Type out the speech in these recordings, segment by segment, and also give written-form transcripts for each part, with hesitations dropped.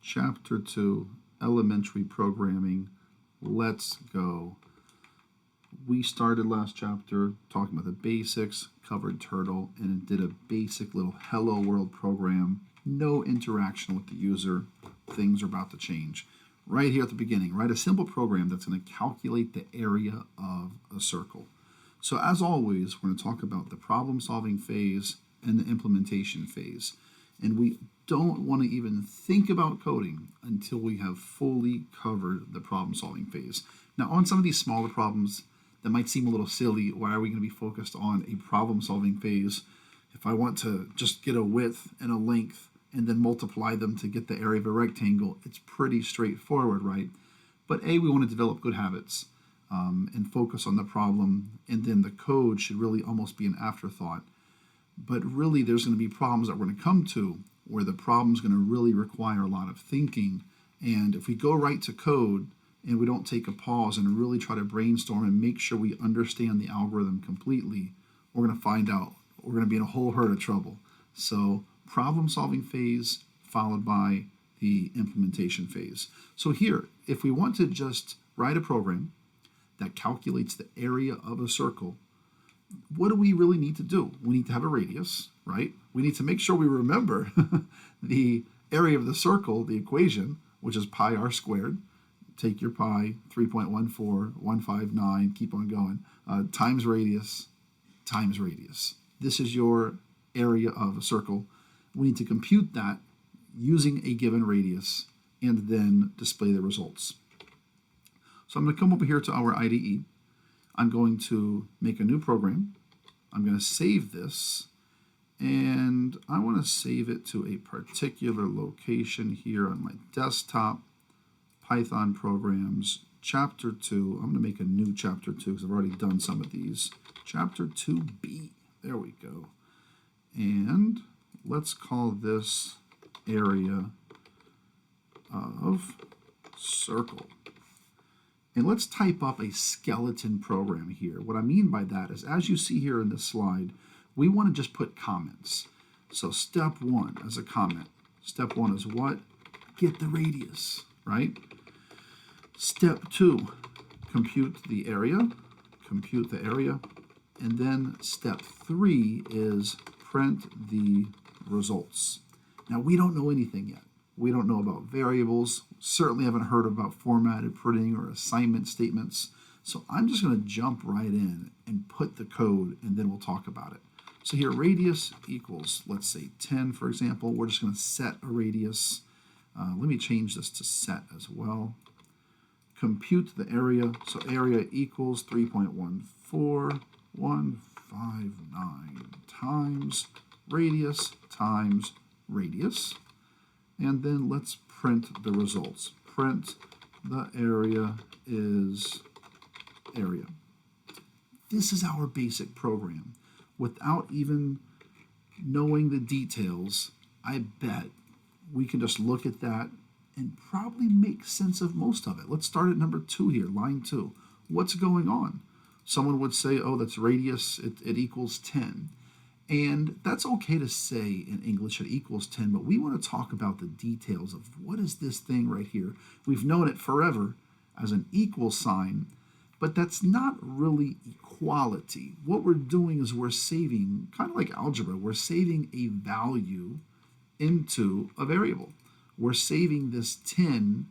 Chapter 2, Elementary Programming. Let's go. We started last chapter talking about the basics, covered Turtle, and it did a basic little hello world program. No interaction with the user. Things are about to change. Right here at the beginning, write a simple program that's going to calculate the area of a circle. So as always, we're going to talk about the problem-solving phase and the implementation phase. And we don't want to even think about coding until we have fully covered the problem-solving phase. Now, on some of these smaller problems that might seem a little silly, why are we going to be focused on a problem-solving phase? If I want to just get a width and a length and then multiply them to get the area of a rectangle, it's pretty straightforward, right? But we want to develop good habits and focus on the problem, and then the code should really almost be an afterthought. But really, there's going to be problems that we're going to come to where the problem's going to really require a lot of thinking. And if we go right to code and we don't take a pause and really try to brainstorm and make sure we understand the algorithm completely, we're going to find out we're going to be in a whole herd of trouble. So problem-solving phase followed by the implementation phase. So here, if we want to just write a program that calculates the area of a circle, what do we really need to do? We need to have a radius, right? We need to make sure we remember the area of the circle, the equation, which is pi r squared. Take your pi, 3.14159, keep on going, times radius. This is your area of a circle. We need to compute that using a given radius and then display the results. So I'm going to come over here to our IDE. I'm going to make a new program. I'm going to save this, and I want to save it to a particular location here on my desktop. Python programs, chapter 2. I'm going to make a new chapter 2 because I've already done some of these. Chapter 2B. There we go. And let's call this area of circle. And let's type up a skeleton program here. What I mean by that is, as you see here in this slide, we want to just put comments. So step 1 as a comment. Step 1 is what? Get the radius, right? Step 2, compute the area. And then step 3 is print the results. Now, we don't know anything yet. We don't know about variables, certainly haven't heard about formatted printing or assignment statements. So I'm just going to jump right in and put the code, and then we'll talk about it. So here, radius equals, let's say 10, for example. We're just going to set a radius. Let me change this to set as well. Compute the area. So area equals 3.14159 times radius. And then let's print the results. Print the area is area. This is our basic program. Without even knowing the details, I bet we can just look at that and probably make sense of most of it. Let's start at number 2 here, line 2. What's going on? Someone would say, oh, that's radius, it equals 10. And that's okay to say in English it equals 10, but we want to talk about the details of what is this thing right here. We've known it forever as an equal sign, but that's not really equality. What we're doing is we're saving, kind of like algebra, we're saving a value into a variable. We're saving this 10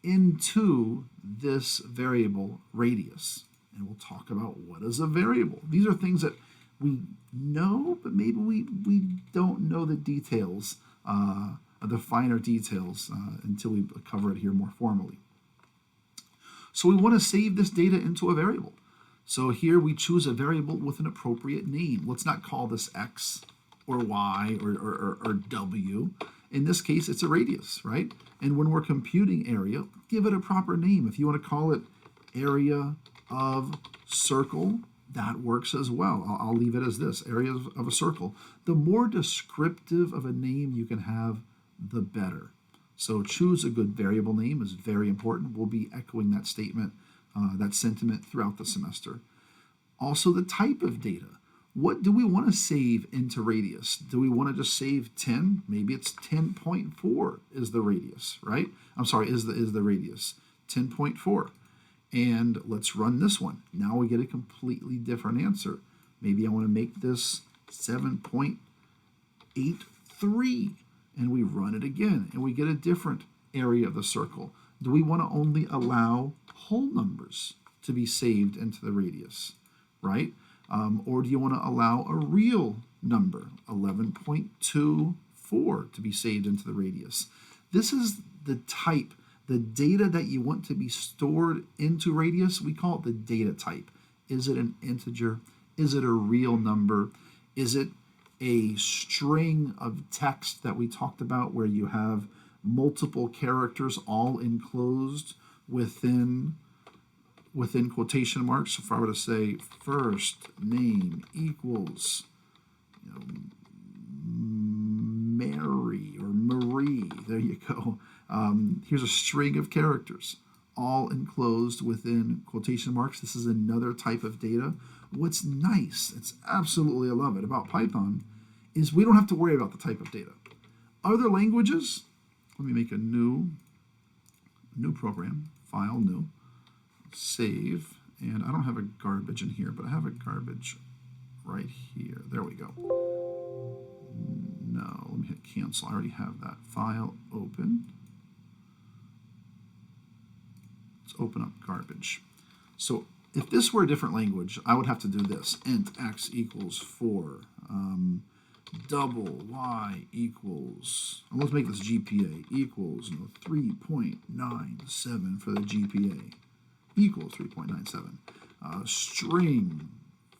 into this variable radius. And we'll talk about what is a variable. These are things that we know, but maybe we don't know the details, the finer details, until we cover it here more formally. So we want to save this data into a variable. So here we choose a variable with an appropriate name. Let's not call this x or y or w. In this case, it's a radius, right? And when we're computing area, give it a proper name. If you want to call it area of circle, that works as well. I'll leave it as this, area of a circle. The more descriptive of a name you can have, the better. So choose a good variable name is very important. We'll be echoing that statement, that sentiment throughout the semester. Also the type of data. What do we want to save into radius? Do we want to just save 10? Maybe it's 10.4 is the radius, right? I'm sorry, is the radius. 10.4. And let's run this one. Now we get a completely different answer. Maybe I want to make this 7.83. And we run it again, and we get a different area of the circle. Do we want to only allow whole numbers to be saved into the radius, right? Or do you want to allow a real number, 11.24, to be saved into the radius? This is the type, the data that you want to be stored into radius. We call it the data type. Is it an integer? Is it a real number? Is it a string of text that we talked about where you have multiple characters all enclosed within quotation marks? So if I were to say first name equals Mary or Marie, there you go. Here's a string of characters all enclosed within quotation marks. This is another type of data. What's nice, it's absolutely, I love it, about Python is we don't have to worry about the type of data. Other languages, let me make a new program, file, new, save, and I don't have a garbage in here, but I have a garbage right here. There we go. No, let me hit cancel. I already have that. File, open. Let's open up garbage. So if this were a different language, I would have to do this. Int x equals 4. Double y equals, let's make this GPA, equals 3.97 for the GPA. Equals 3.97. String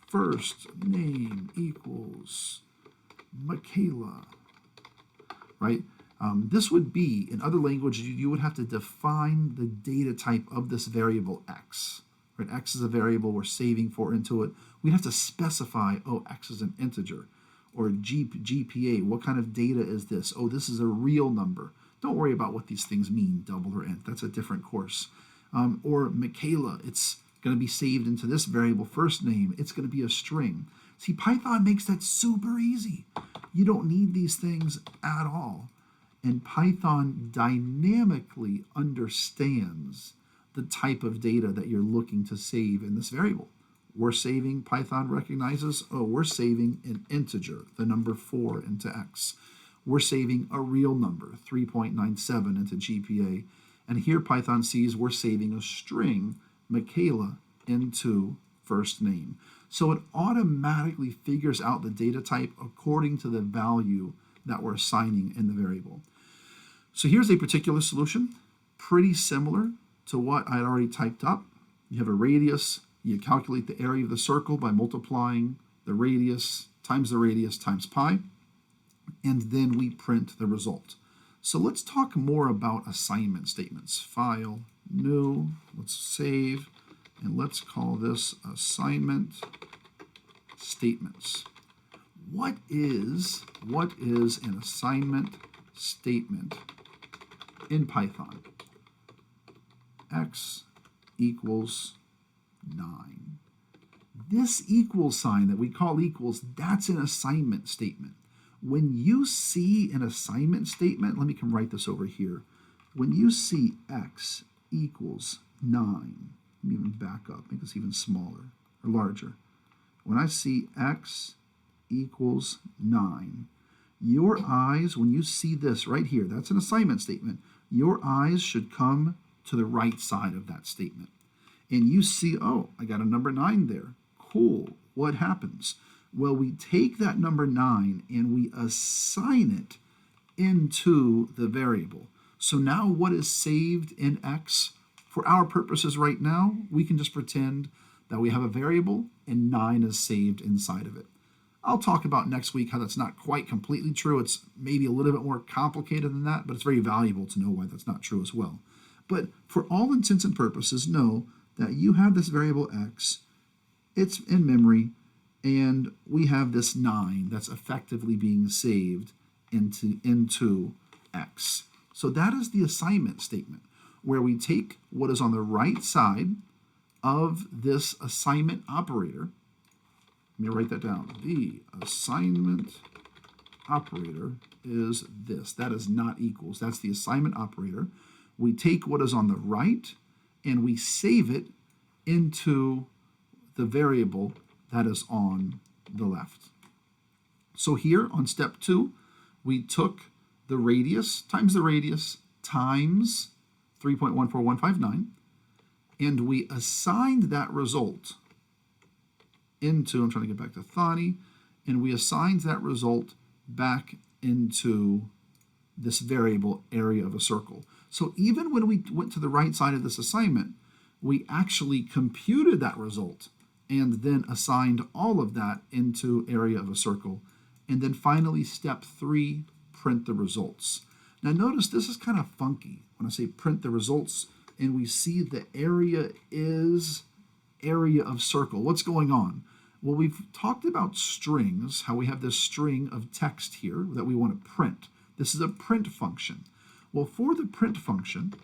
first name equals Michaela. Right? This would be, in other languages, you would have to define the data type of this variable x. Right? X is a variable we're saving for into it. We'd have to specify, oh, x is an integer. Or GPA, what kind of data is this? Oh, this is a real number. Don't worry about what these things mean, double or int. That's a different course. Or Michaela, it's going to be saved into this variable first name. It's going to be a string. See, Python makes that super easy. You don't need these things at all. And Python dynamically understands the type of data that you're looking to save in this variable. We're saving, Python recognizes, oh, we're saving an integer, the number 4 into x. We're saving a real number, 3.97 into GPA. And here Python sees we're saving a string, Michaela, into first name. So it automatically figures out the data type according to the value that we're assigning in the variable. So here's a particular solution, pretty similar to what I had already typed up. You have a radius. You calculate the area of the circle by multiplying the radius times pi, and then we print the result. So let's talk more about assignment statements. File, new, let's save, and let's call this assignment statements. What is an assignment statement in Python? X equals 9. This equals sign that we call equals, that's an assignment statement. When you see an assignment statement, let me come write this over here. When you see x equals 9, let me even back up, make this even smaller or larger. When I see x equals 9, your eyes, when you see this right here, that's an assignment statement, your eyes should come to the right side of that statement. And you see, oh, I got a number 9 there. Cool. What happens? Well, we take that number 9 and we assign it into the variable. So now what is saved in x? For our purposes right now, we can just pretend that we have a variable and 9 is saved inside of it. I'll talk about next week how that's not quite completely true. It's maybe a little bit more complicated than that, but it's very valuable to know why that's not true as well. But for all intents and purposes, know that you have this variable x, it's in memory, and we have this 9 that's effectively being saved into x. So that is the assignment statement, where we take what is on the right side of this assignment operator, Let me write that down. The assignment operator is this. That is not equals. That's the assignment operator. We take what is on the right and we save it into the variable that is on the left. So here on step 2, we took the radius times 3.14159, and we assigned that result into, I'm trying to get back to Thani, and we assigned that result back into this variable area of a circle. So even when we went to the right side of this assignment, we actually computed that result and then assigned all of that into area of a circle. And then finally, step 3, print the results. Now notice this is kind of funky when I say print the results and we see the area is area of circle. What's going on? Well, we've talked about strings, how we have this string of text here that we want to print. This is a print function. Well, for the print function,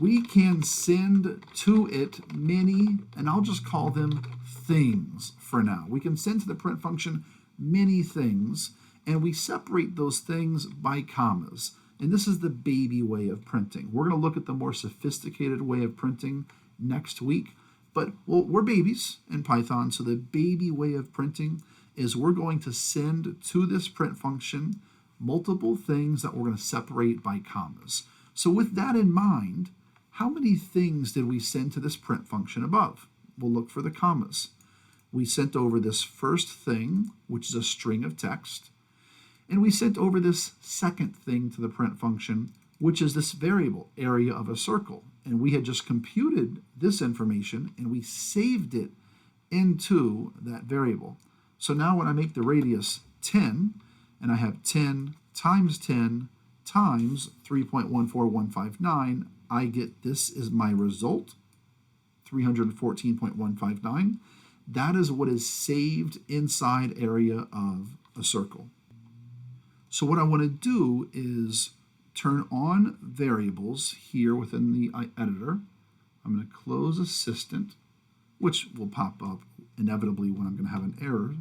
we can send to it many, and I'll just call them things for now. We can send to the print function many things, and we separate those things by commas. And this is the baby way of printing. We're going to look at the more sophisticated way of printing next week. But well, we're babies in Python, so the baby way of printing is we're going to send to this print function multiple things that we're going to separate by commas. So with that in mind, how many things did we send to this print function above? We'll look for the commas. We sent over this first thing, which is a string of text, and we sent over this second thing to the print function, which is this variable, area of a circle. And we had just computed this information and we saved it into that variable. So now when I make the radius 10, and I have 10 times 3.14159, I get this is my result, 314.159. That is what is saved inside area of a circle. So what I want to do is turn on variables here within the editor. I'm going to close assistant, which will pop up inevitably when I'm going to have an error.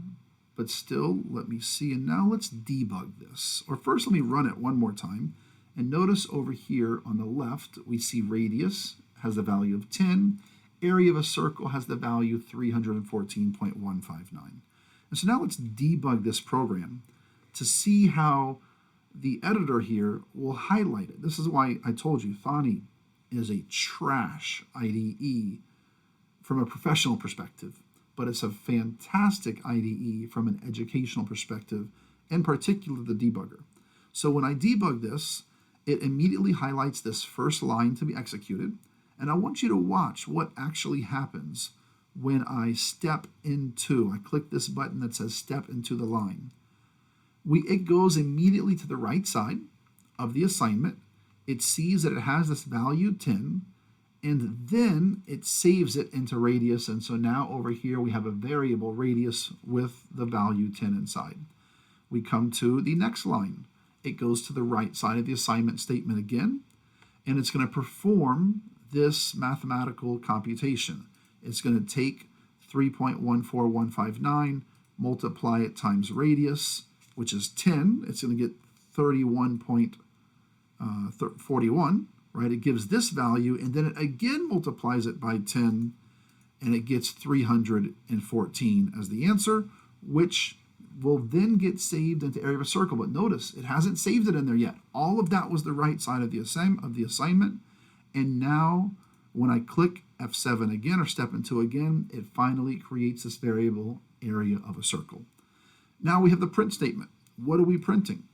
But still, let me see. And now let's debug this. Or first, let me run it one more time. And notice over here on the left, we see radius has the value of 10. Area of a circle has the value 314.159. And so now let's debug this program to see how the editor here will highlight it. This is why I told you Thani is a trash IDE from a professional perspective, but it's a fantastic IDE from an educational perspective, in particular the debugger. So when I debug this, it immediately highlights this first line to be executed, and I want you to watch what actually happens when I step into, I click this button that says step into the line. It goes immediately to the right side of the assignment. It sees that it has this value 10, and then it saves it into radius. And so now over here we have a variable radius with the value 10 inside. We come to the next line. It goes to the right side of the assignment statement again, and it's going to perform this mathematical computation. It's going to take 3.14159, multiply it times radius, which is 10. It's going to get 31.41, right? It gives this value, and then it again multiplies it by 10, and it gets 314 as the answer, which will then get saved into area of a circle. But notice, it hasn't saved it in there yet. All of that was the right side of the assignment, and now when I click F7 again or step into it finally creates this variable area of a circle. Now we have the print statement. What are we printing?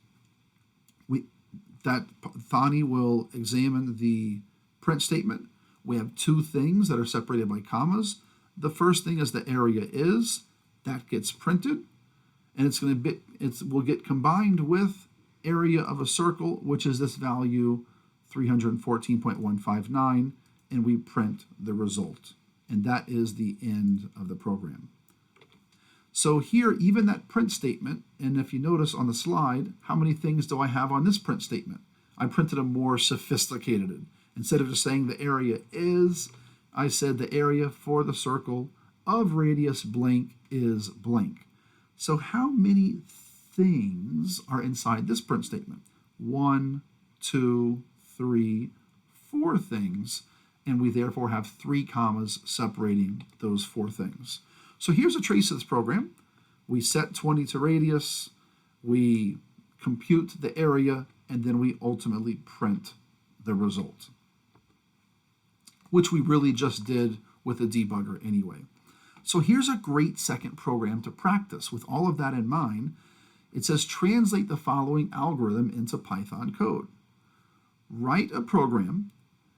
Thani will examine the print statement. We have two things that are separated by commas. The first thing is the area is. That gets printed, and will get combined with area of a circle, which is this value 314.159, and we print the result. And that is the end of the program. So here, even that print statement, and if you notice on the slide, how many things do I have on this print statement? I printed a more sophisticated. Instead of just saying the area is, I said the area for the circle of radius blank is blank. So how many things are inside this print statement? 1, 2, 3, 4 things, and we therefore have 3 commas separating those 4 things. So here's a trace of this program. We set 20 to radius, we compute the area, and then we ultimately print the result, which we really just did with a debugger anyway. So here's a great second program to practice. With all of that in mind, it says translate the following algorithm into Python code. Write a program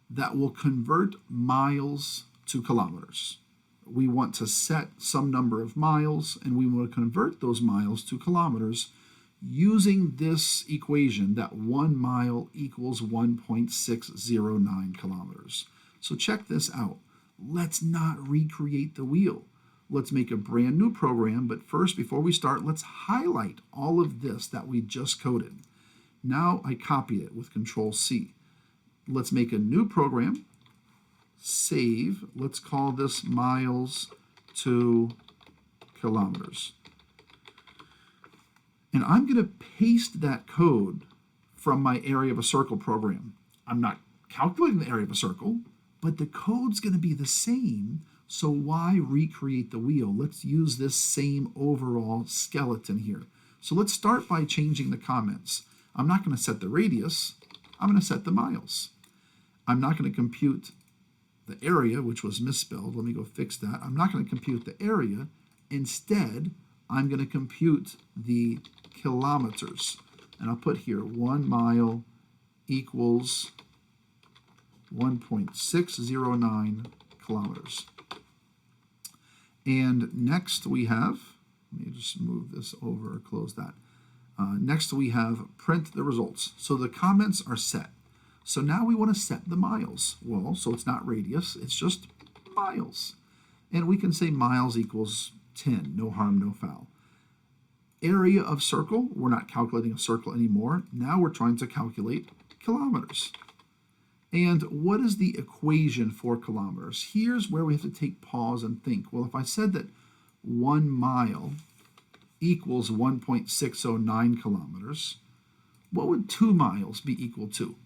that will convert miles to kilometers. We want to set some number of miles, and we want to convert those miles to kilometers using this equation that 1 mile equals 1.609 kilometers. So check this out. Let's not recreate the wheel. Let's make a brand new program, but first, before we start, let's highlight all of this that we just coded. Now I copy it with Control-C. Let's make a new program, save, let's call this miles to kilometers. And I'm going to paste that code from my area of a circle program. I'm not calculating the area of a circle, but the code's going to be the same, so why recreate the wheel? Let's use this same overall skeleton here. So let's start by changing the comments. I'm not going to set the radius, I'm going to set the miles. I'm not going to compute the area, which was misspelled. Let me go fix that. I'm not going to compute the area. Instead, I'm going to compute the kilometers. And I'll put here 1 mile equals 1.609 kilometers. And next we have, let me just move this over or close that. Next we have print the results. So the comments are set. So now we want to set the miles. Well, so it's not radius, it's just miles. And we can say miles equals 10, no harm, no foul. Area of circle, we're not calculating a circle anymore. Now we're trying to calculate kilometers. And what is the equation for kilometers? Here's where we have to take pause and think. Well, if I said that 1 mile equals 1.609 kilometers, what would 2 miles be equal to?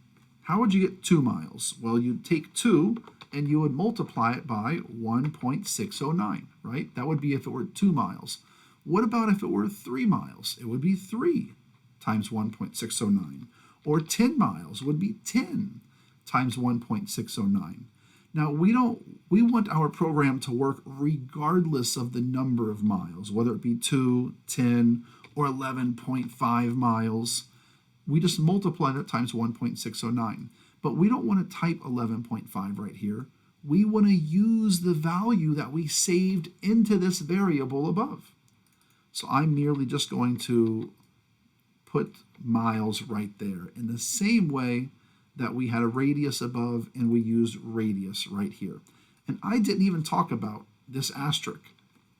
How would you get 2 miles? Well, you'd take 2 and you would multiply it by 1.609, right? That would be if it were 2 miles. What about if it were 3 miles? It would be 3 times 1.609. Or 10 miles would be 10 times 1.609. Now, we want our program to work regardless of the number of miles, whether it be 2, 10, or 11.5 miles. We just multiply that times 1.609. But we don't want to type 11.5 right here. We want to use the value that we saved into this variable above. So I'm merely just going to put miles right there in the same way that we had a radius above and we used radius right here. And I didn't even talk about this asterisk.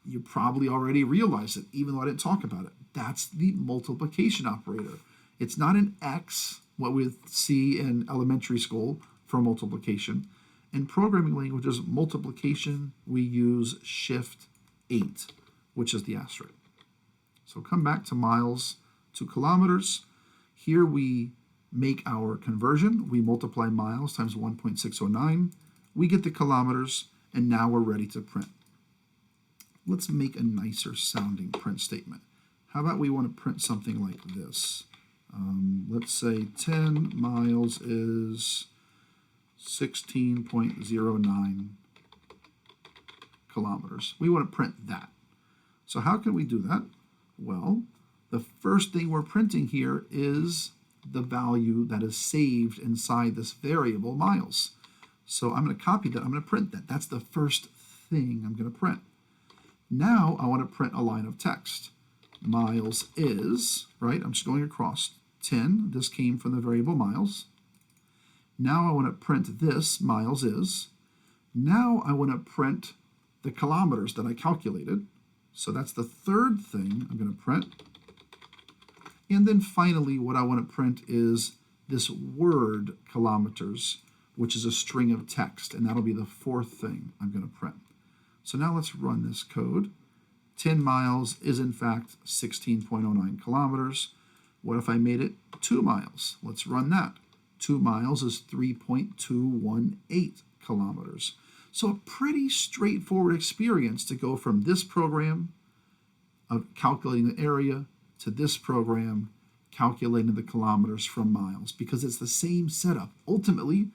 You probably already realized it, even though I didn't talk about it. That's the multiplication operator. It's not an X, what we see in elementary school for multiplication. In programming languages, multiplication, we use Shift 8, which is the asterisk. So come back to miles to kilometers. Here we make our conversion. We multiply miles times 1.609. We get the kilometers, and now we're ready to print. Let's make a nicer sounding print statement. How about we want to print something like this? Let's say 10 miles is 16.09 kilometers. We want to print that. So how can we do that? Well, the first thing we're printing here is the value that is saved inside this variable miles. So I'm going to copy that. I'm going to print that. That's the first thing I'm going to print. Now I want to print a line of text. Miles is, right? I'm just going across 10. This came from the variable miles. Now I want to print this, miles is. Now I want to print the kilometers that I calculated. So that's the third thing I'm going to print. And then finally, what I want to print is this word kilometers, which is a string of text, and that'll be the fourth thing I'm going to print. So now let's run this code. 10 miles is in fact 16.09 kilometers. What if I made it 2 miles? Let's run that. 2 miles is 3.218 kilometers. So a pretty straightforward experience to go from this program of calculating the area to this program calculating the kilometers from miles, because it's the same setup. Ultimately,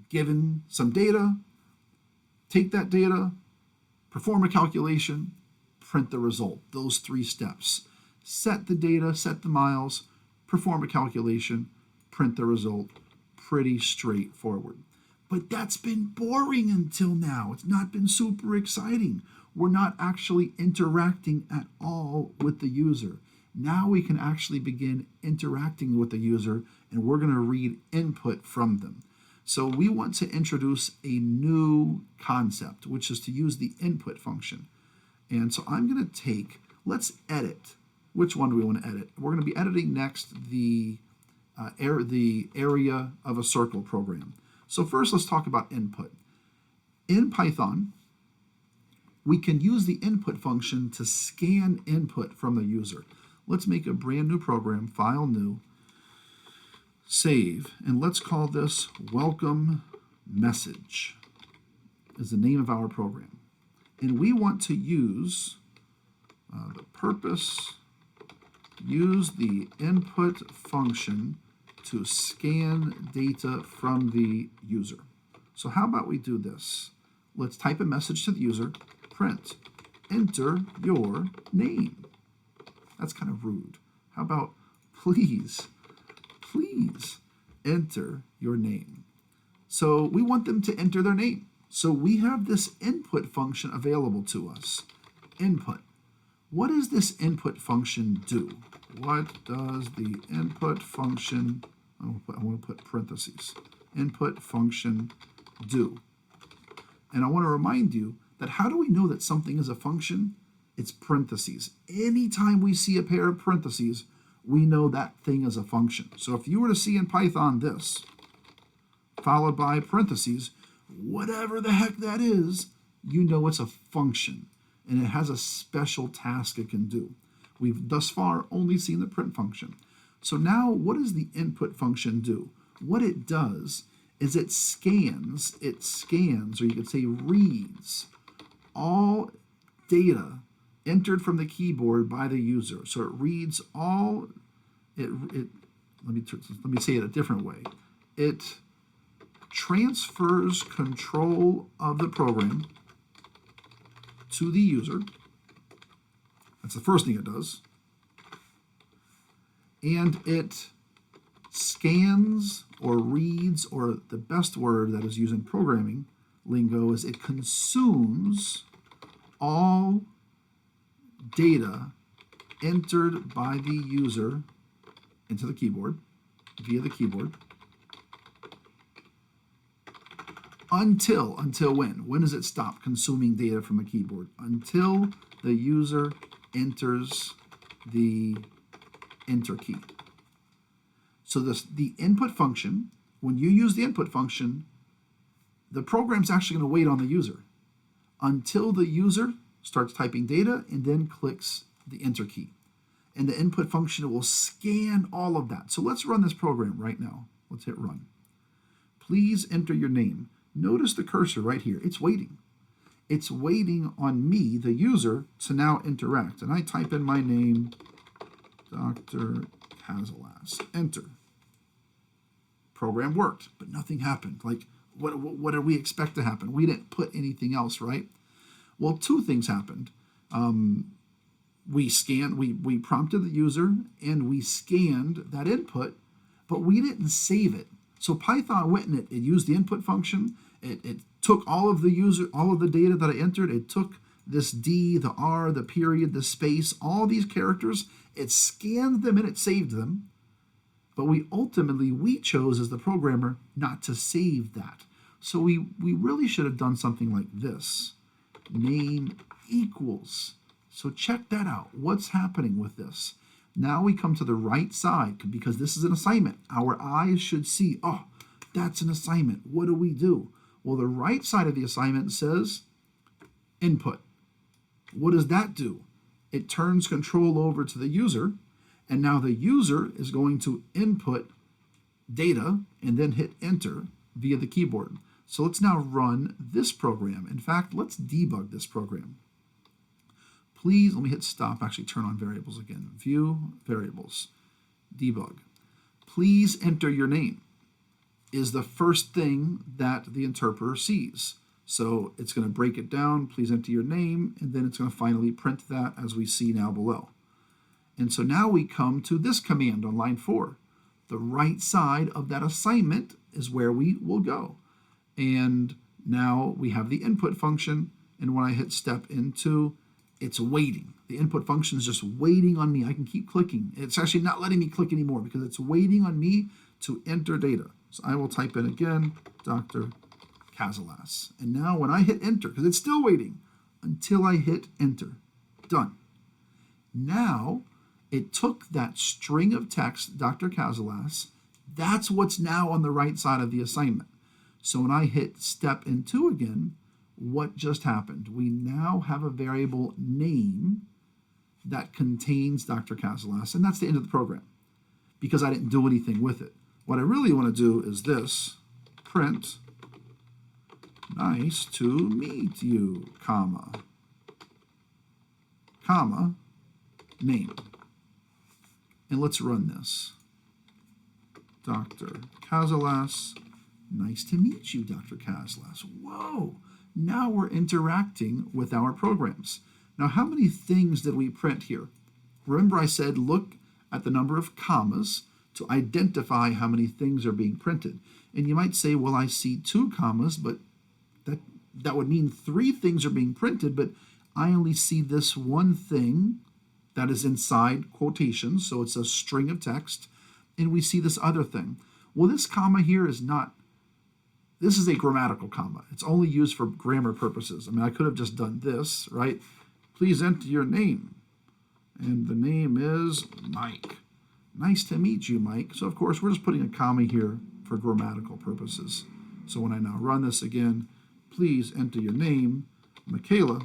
given some data, take that data, perform a calculation, print the result. Those 3 steps. Set the data, set the miles, perform a calculation, print the result. Pretty straightforward. But that's been boring until now. It's not been super exciting. We're not actually interacting at all with the user. Now we can actually begin interacting with the user, and we're going to read input from them. So we want to introduce a new concept, which is to use the input function. And so I'm going to let's edit. Which one do we want to edit? We're going to be editing next the area of a circle program. So first let's talk about input. In Python, we can use the input function to scan input from the user. Let's make a brand new program, file new, save, and let's call this welcome message is the name of our program. And we want to use use the input function to scan data from the user. So how about we do this? Let's type a message to the user, print, enter your name. That's kind of rude. How about please enter your name. So we want them to enter their name. So we have this input function available to us. Input. What does this input function do? What does the input function, I want to put parentheses, input function do? And I want to remind you that how do we know that something is a function? It's parentheses. Anytime we see a pair of parentheses, we know that thing is a function. So if you were to see in Python this, followed by parentheses, whatever the heck that is, you know it's a function. And it has a special task it can do. We've thus far only seen the print function. So now what does the input function do? What it does is it scans, or you could say reads, all data entered from the keyboard by the user. So it reads all, let me say it a different way. It transfers control of the program to the user. That's the first thing it does. And it scans or reads, or the best word that is used in programming lingo is it consumes all data entered by the user into the keyboard, via the keyboard, until when? When does it stop consuming data from a keyboard? Until the user enters the enter key. So the input function, when you use the input function, the program's actually going to wait on the user until the user starts typing data and then clicks the enter key. And the input function will scan all of that. So let's run this program right now. Let's hit run. Please enter your name. Notice the cursor right here. It's waiting. It's waiting on me, the user, to now interact. And I type in my name, Dr. Cazalas. Enter. Program worked, but nothing happened. Like, what did we expect to happen? We didn't put anything else, right? Well, two things happened. We prompted the user and we scanned that input, but we didn't save it. So Python went and it used the input function. It took all of the data that I entered. It took this D, the R, the period, the space, all these characters. It scanned them and it saved them. But we chose as the programmer not to save that. So we really should have done something like this. Name equals. So check that out. What's happening with this? Now we come to the right side because this is an assignment. Our eyes should see, oh, that's an assignment. What do we do? Well, the right side of the assignment says input. What does that do? It turns control over to the user, and now the user is going to input data and then hit enter via the keyboard. So let's now run this program. In fact, let's debug this program. Please, let me hit stop, actually turn on variables again. View, variables, debug. Please enter your name is the first thing that the interpreter sees. So it's going to break it down, please enter your name, and then it's going to finally print that as we see now below. And so now we come to this command on line 4. The right side of that assignment is where we will go. And now we have the input function, and when I hit step into, it's waiting. The input function is just waiting on me. I can keep clicking. It's actually not letting me click anymore because it's waiting on me to enter data. So I will type in again, Dr. Cazalas. And now when I hit enter, because it's still waiting until I hit enter, done. Now it took that string of text, Dr. Cazalas, that's what's now on the right side of the assignment. So when I hit step into again, what just happened? We now have a variable name that contains Dr. Cazalas, and that's the end of the program because I didn't do anything with it. What I really want to do is this, print, nice to meet you, comma, name. And let's run this. Dr. Cazalas, nice to meet you, Dr. Cazalas. Whoa, now we're interacting with our programs. Now, how many things did we print here? Remember I said look at the number of commas to identify how many things are being printed. And you might say, well, I see 2 commas, but that would mean 3 things are being printed, but I only see this one thing that is inside quotations, so it's a string of text, and we see this other thing. Well, this comma here is not, this is a grammatical comma. It's only used for grammar purposes. I mean, I could have just done this, right? Please enter your name. And the name is Mike. Nice to meet you, Mike. So, of course, we're just putting a comma here for grammatical purposes. So when I now run this again, please enter your name, Michaela.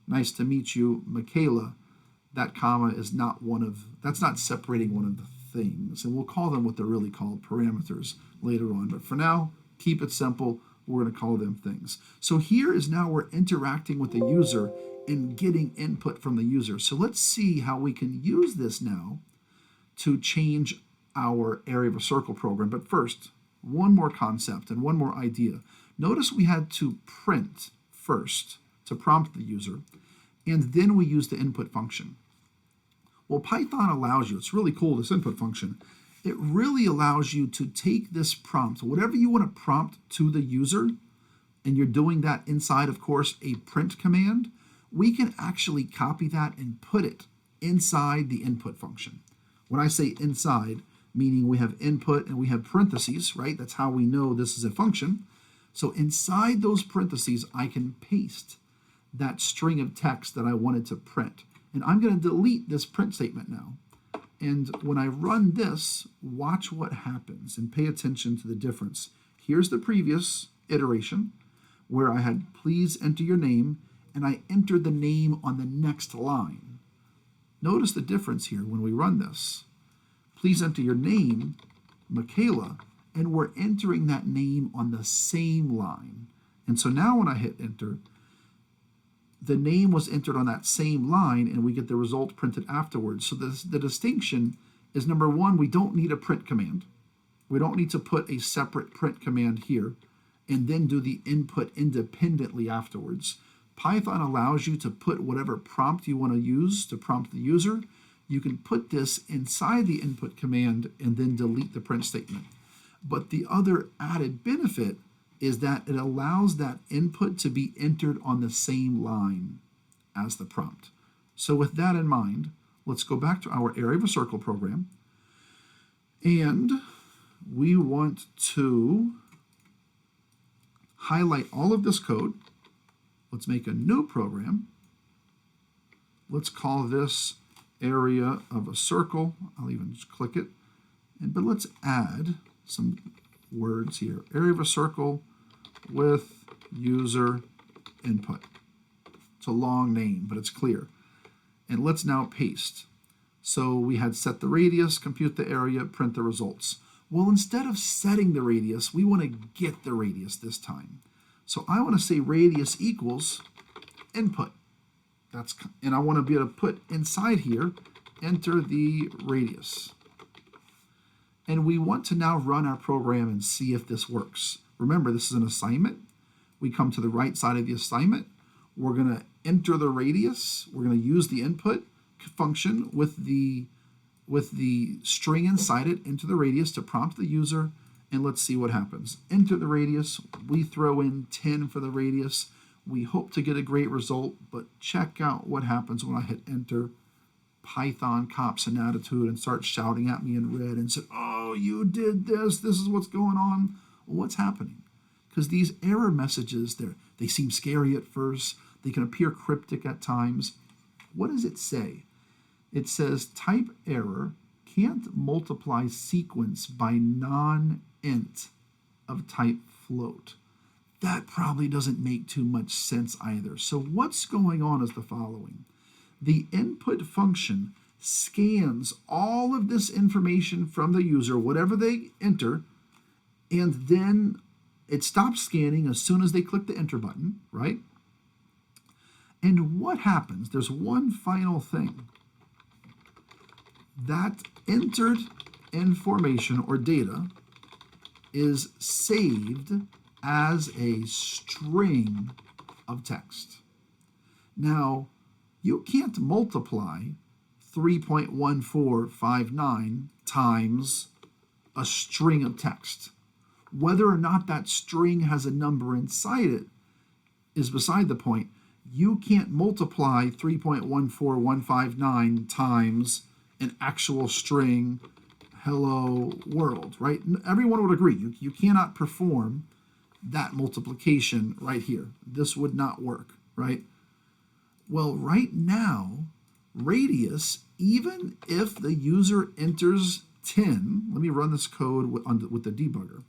Nice to meet you, Michaela. That comma is not that's not separating one of the things. And we'll call them what they're really called, parameters, later on. But for now, keep it simple. We're going to call them things. So here is now we're interacting with the user and getting input from the user. So let's see how we can use this now to change our area of a circle program. But first, one more concept and one more idea. Notice we had to print first to prompt the user, and then we use the input function. Well, Python allows you, it's really cool, this input function, it really allows you to take this prompt, whatever you want to prompt to the user, and you're doing that inside, of course, a print command, we can actually copy that and put it inside the input function. When I say inside, meaning we have input and we have parentheses, right? That's how we know this is a function. So inside those parentheses, I can paste that string of text that I wanted to print. And I'm going to delete this print statement now. And when I run this, watch what happens and pay attention to the difference. Here's the previous iteration where I had please enter your name, and I entered the name on the next line. Notice the difference here when we run this. Please enter your name, Michaela, and we're entering that name on the same line. And so now when I hit enter, the name was entered on that same line, and we get the result printed afterwards. So the distinction is, number one, we don't need a print command. We don't need to put a separate print command here and then do the input independently afterwards. Python allows you to put whatever prompt you want to use to prompt the user. You can put this inside the input command and then delete the print statement. But the other added benefit is that it allows that input to be entered on the same line as the prompt. So with that in mind, let's go back to our area of a circle program. And we want to highlight all of this code. Let's make a new program. Let's call this area of a circle. I'll even just click it. But let's add some words here. Area of a circle with user input. It's a long name, but it's clear. And let's now paste. So we had set the radius, compute the area, print the results. Well, instead of setting the radius, we want to get the radius this time. So I want to say radius equals input. And I want to be able to put inside here, enter the radius. And we want to now run our program and see if this works. Remember, this is an assignment. We come to the right side of the assignment. We're going to enter the radius. We're going to use the input function with the string inside it into the radius to prompt the user, and let's see what happens. Enter the radius. We throw in 10 for the radius. We hope to get a great result, but check out what happens when I hit enter. Python cops an attitude and starts shouting at me in red and said, oh, you did this. This is what's going on. Well, what's happening? Because these error messages, they seem scary at first. They can appear cryptic at times. What does it say? It says type error can't multiply sequence by non-int of type float. That probably doesn't make too much sense either. So what's going on is the following. The input function scans all of this information from the user, whatever they enter, and then it stops scanning as soon as they click the enter button, right? And what happens? There's one final thing. That entered information or data is saved as a string of text. Now, you can't multiply 3.1459 times a string of text. Whether or not that string has a number inside it is beside the point. You can't multiply 3.14159 times an actual string hello world, right? Everyone would agree. You cannot perform that multiplication right here. This would not work, right? Well, right now, radius, even if the user enters 10, let me run this code with the debugger.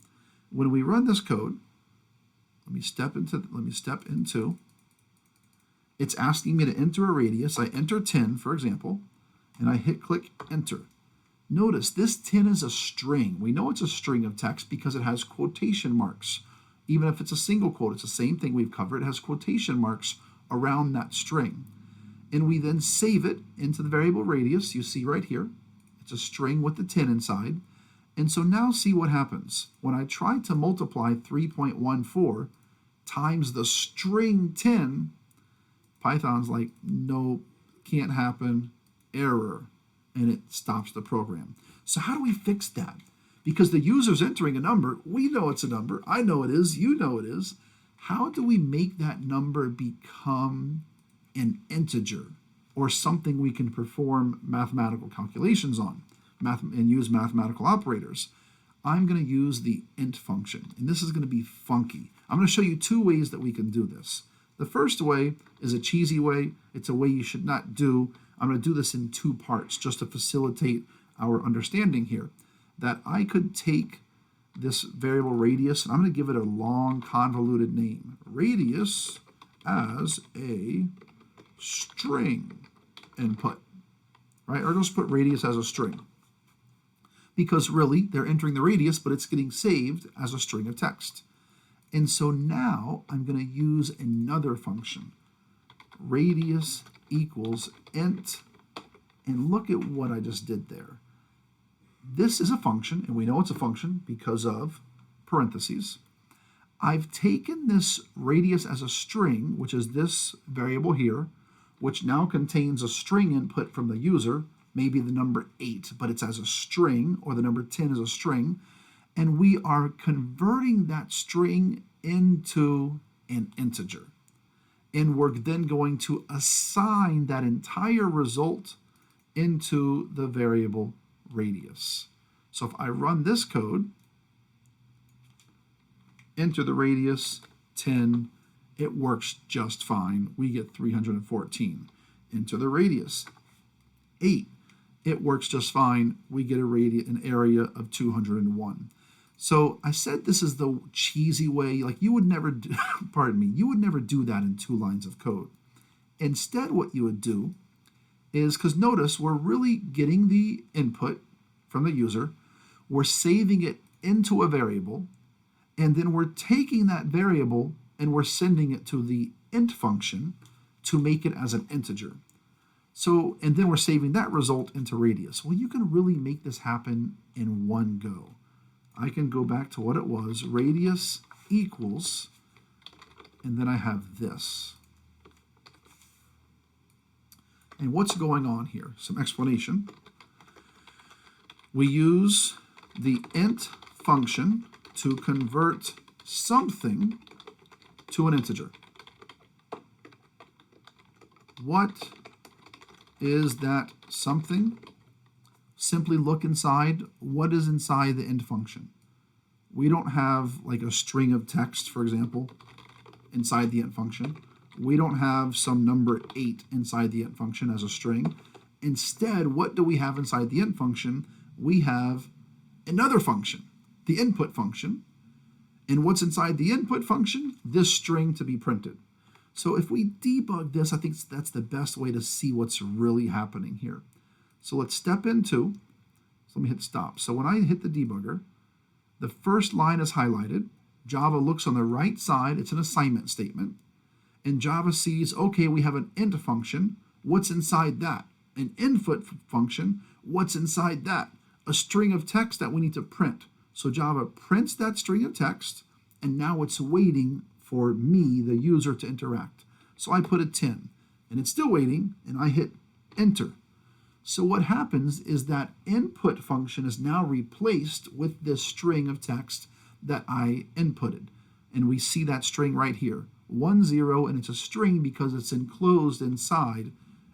When we run this code, let me step into, it's asking me to enter a radius. I enter 10, for example, and I hit click enter. Notice this 10 is a string. We know it's a string of text because it has quotation marks. Even if it's a single quote, it's the same thing we've covered. It has quotation marks around that string. And we then save it into the variable radius. You see right here, it's a string with the 10 inside. And so now see what happens. When I try to multiply 3.14 times the string 10, Python's like, no, can't happen, error, and it stops the program. So how do we fix that? Because the user's entering a number, we know it's a number, I know it is, you know it is. How do we make that number become an integer or something we can perform mathematical calculations on and use mathematical operators? I'm going to use the int function, and this is going to be funky. I'm going to show you two ways that we can do this. The first way is a cheesy way. It's a way you should not do. I'm going to do this in two parts just to facilitate our understanding here. That I could take this variable radius, and I'm going to give it a long convoluted name. Radius as a string input, right? Or just put radius as a string. Because really, they're entering the radius, but it's getting saved as a string of text. And so now I'm going to use another function. Radius equals int, and look at what I just did there. This is a function, and we know it's a function because of parentheses. I've taken this radius as a string, which is this variable here, which now contains a string input from the user, maybe the number 8, but it's as a string, or the number 10 is a string, and we are converting that string into an integer. And we're then going to assign that entire result into the variable radius. So if I run this code, enter the radius 10, it works just fine. We get 314. Enter the radius 8, it works just fine. We get an area of 201. So I said this is the cheesy way, like you would never do, pardon me, you would never do that in 2 lines of code. Instead, what you would do is, because notice we're really getting the input from the user, we're saving it into a variable, and then we're taking that variable and we're sending it to the int function to make it as an integer. So, and then we're saving that result into radius. Well, you can really make this happen in one go. I can go back to what it was, radius equals, and then I have this. And what's going on here? Some explanation. We use the int function to convert something to an integer. What is that something? Simply look inside. What is inside the int function? We don't have like a string of text, for example, inside the int function. We don't have some number 8 inside the int function as a string. Instead, what do we have inside the int function? We have another function, the input function. And what's inside the input function? This string to be printed. So if we debug this, I think that's the best way to see what's really happening here. So let's step into, so let me hit stop. So when I hit the debugger, the first line is highlighted. Java looks on the right side, it's an assignment statement. And Java sees, okay, we have an int function. What's inside that? An input function. What's inside that? A string of text that we need to print. So Java prints that string of text, and now it's waiting for me, the user, to interact. So I put a 10, and it's still waiting, and I hit enter. So what happens is that input function is now replaced with this string of text that I inputted. And we see that string right here, 1, 0, and it's a string because it's enclosed inside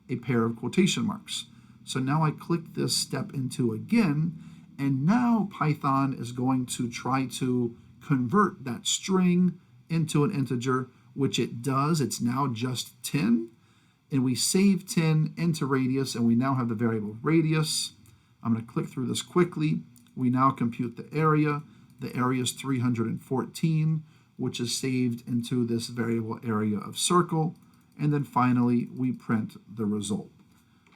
a pair of quotation marks. So now I click this step into again, and now Python is going to try to convert that string into an integer, which it does. It's now just 10, and we save 10 into radius, and we now have the variable radius. I'm going to click through this quickly. We now compute the area. The area is 314, which is saved into this variable area of circle. And then finally, we print the result.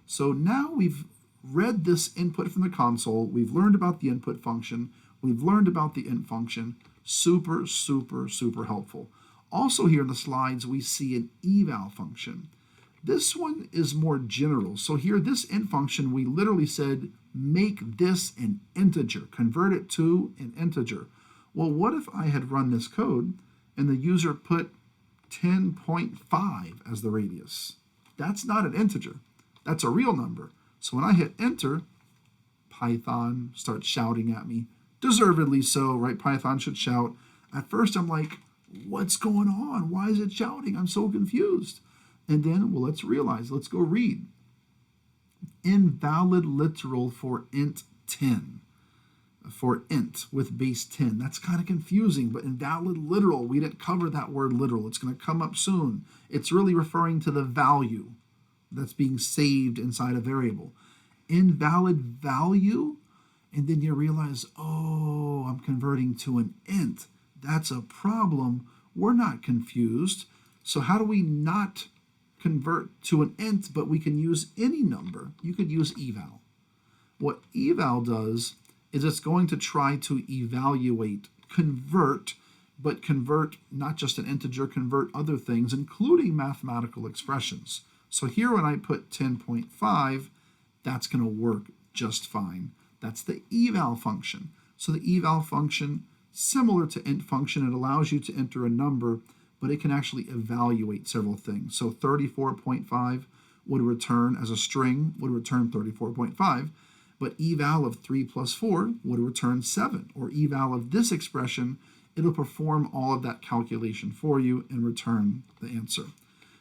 So now we've read this input from the console. We've learned about the input function. We've learned about the int function. Super, super, super helpful. Also here in the slides, we see an eval function. This one is more general. So here, this int function, we literally said, make this an integer, convert it to an integer. Well, what if I had run this code and the user put 10.5 as the radius? That's not an integer. That's a real number. So when I hit enter, Python starts shouting at me. Deservedly so, right? Python should shout. At first, I'm like, what's going on? Why is it shouting? I'm so confused. And then, well, let's realize, let's go read. Invalid literal for int 10. For int with base 10. That's kind of confusing, but invalid literal, we didn't cover that word literal. It's going to come up soon. It's really referring to the value that's being saved inside a variable. Invalid value, and then you realize, oh, I'm converting to an int. That's a problem. We're not confused. So how do we not convert to an int, but we can use any number? You could use eval. What eval does is it's going to try to evaluate, convert, but convert not just an integer, convert other things, including mathematical expressions. So here when I put 10.5, that's going to work just fine. That's the eval function. So the eval function, similar to int function, it allows you to enter a number, but it can actually evaluate several things. So 34.5 would return as a string, would return 34.5, but eval of 3 plus 4 would return 7, or eval of this expression, it'll perform all of that calculation for you and return the answer.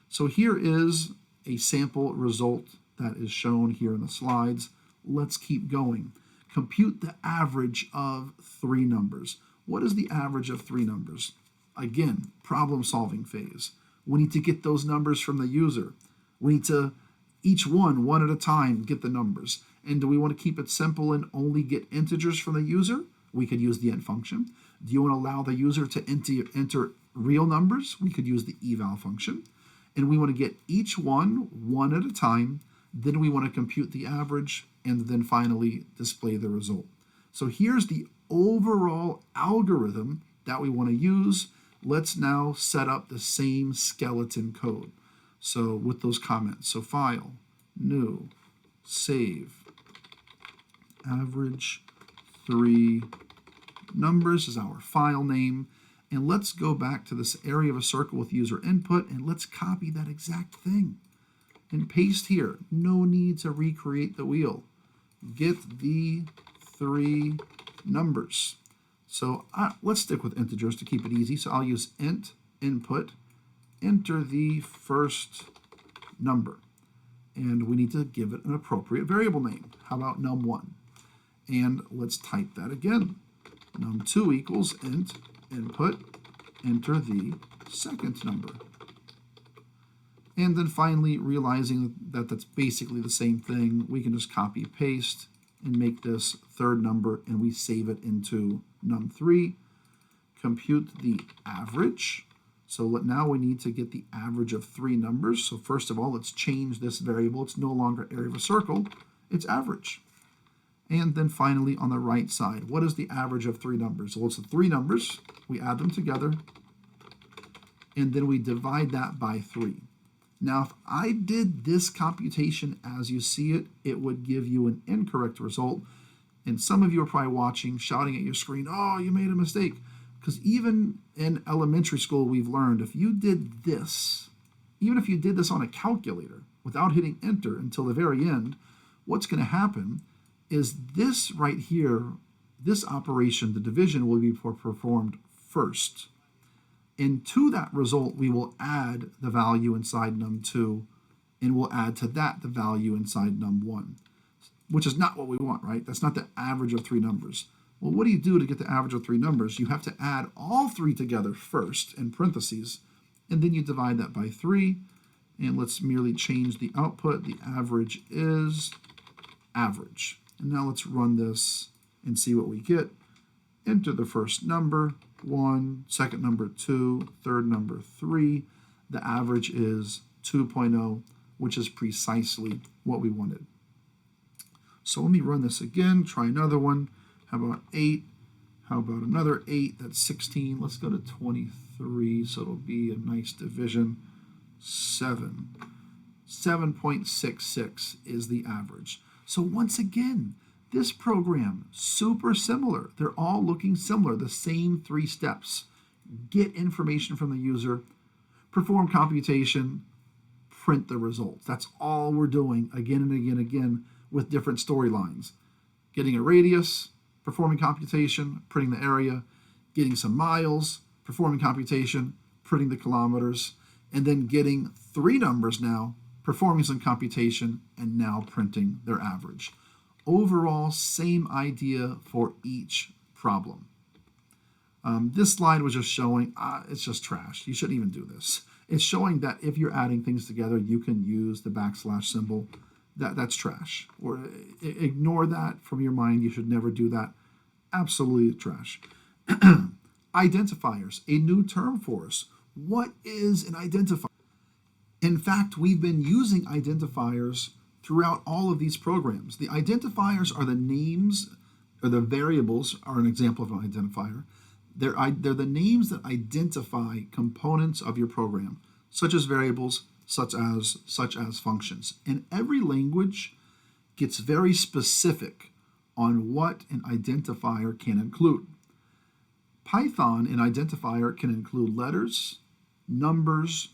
So here is a sample result that is shown here in the slides. Let's keep going. Compute the average of 3 numbers. What is the average of 3 numbers? Again, problem-solving phase. We need to get those numbers from the user. We need to, each one at a time, get the numbers. And do we want to keep it simple and only get integers from the user? We could use the int function. Do you want to allow the user to enter real numbers? We could use the eval function. And we want to get each one at a time. Then we want to compute the average, and then finally display the result. So here's the overall algorithm that we want to use. Let's now set up the same skeleton code. So with those comments, so file, new, save, average 3 numbers is our file name. And let's go back to this area of a circle with user input, and let's copy that exact thing and paste here. No need to recreate the wheel. Get the 3 numbers. So let's stick with integers to keep it easy. So I'll use int input, enter the first number. And we need to give it an appropriate variable name. How about num1? And let's type that again. Num2 equals int input, enter the second number. And then finally, realizing that that's basically the same thing, we can just copy paste and make this third number, and we save it into num3. Compute the average. So now we need to get the average of 3 numbers. So first of all, let's change this variable. It's no longer area of a circle, it's average. And then finally, on the right side, what is the average of 3 numbers? Well, it's the 3 numbers. We add them together, and then we divide that by 3. Now, if I did this computation as you see it, it would give you an incorrect result. And some of you are probably watching, shouting at your screen, oh, you made a mistake. Because even in elementary school, we've learned if you did this, even if you did this on a calculator without hitting enter until the very end, what's going to happen is this right here, this operation, the division, will be performed first. And to that result, we will add the value inside num2, and we'll add to that the value inside num1, which is not what we want, right? That's not the average of 3 numbers. Well, what do you do to get the average of 3 numbers? You have to add all 3 together first in parentheses, and then you divide that by 3, and let's merely change the output. The average is average. And now let's run this and see what we get. Enter the first number, 1, second number 2, third number 3. The average is 2.0, which is precisely what we wanted. So let me run this again, try another one. How about 8? How about another 8? That's 16. Let's go to 23, so it'll be a nice division. 7. 7.66 is the average. So once again, this program, super similar. They're all looking similar, the same 3 steps. Get information from the user, perform computation, print the results. That's all we're doing again and again and again with different storylines. Getting a radius, performing computation, printing the area, getting some miles, performing computation, printing the kilometers, and then getting 3 numbers now, performing some computation, and now printing their average. Overall, same idea for each problem. This slide was just showing, it's just trash. You shouldn't even do this. It's showing that if you're adding things together, you can use the backslash symbol. That's trash. Or ignore that from your mind. You should never do that. Absolutely trash. Identifiers, a new term for us. What is an identifier? In fact, we've been using identifiers throughout all of these programs. The identifiers are the names, or the variables are an example of an identifier. They're the names that identify components of your program, such as variables, such as functions. And every language gets very specific on what an identifier can include. Python, an identifier can include letters, numbers,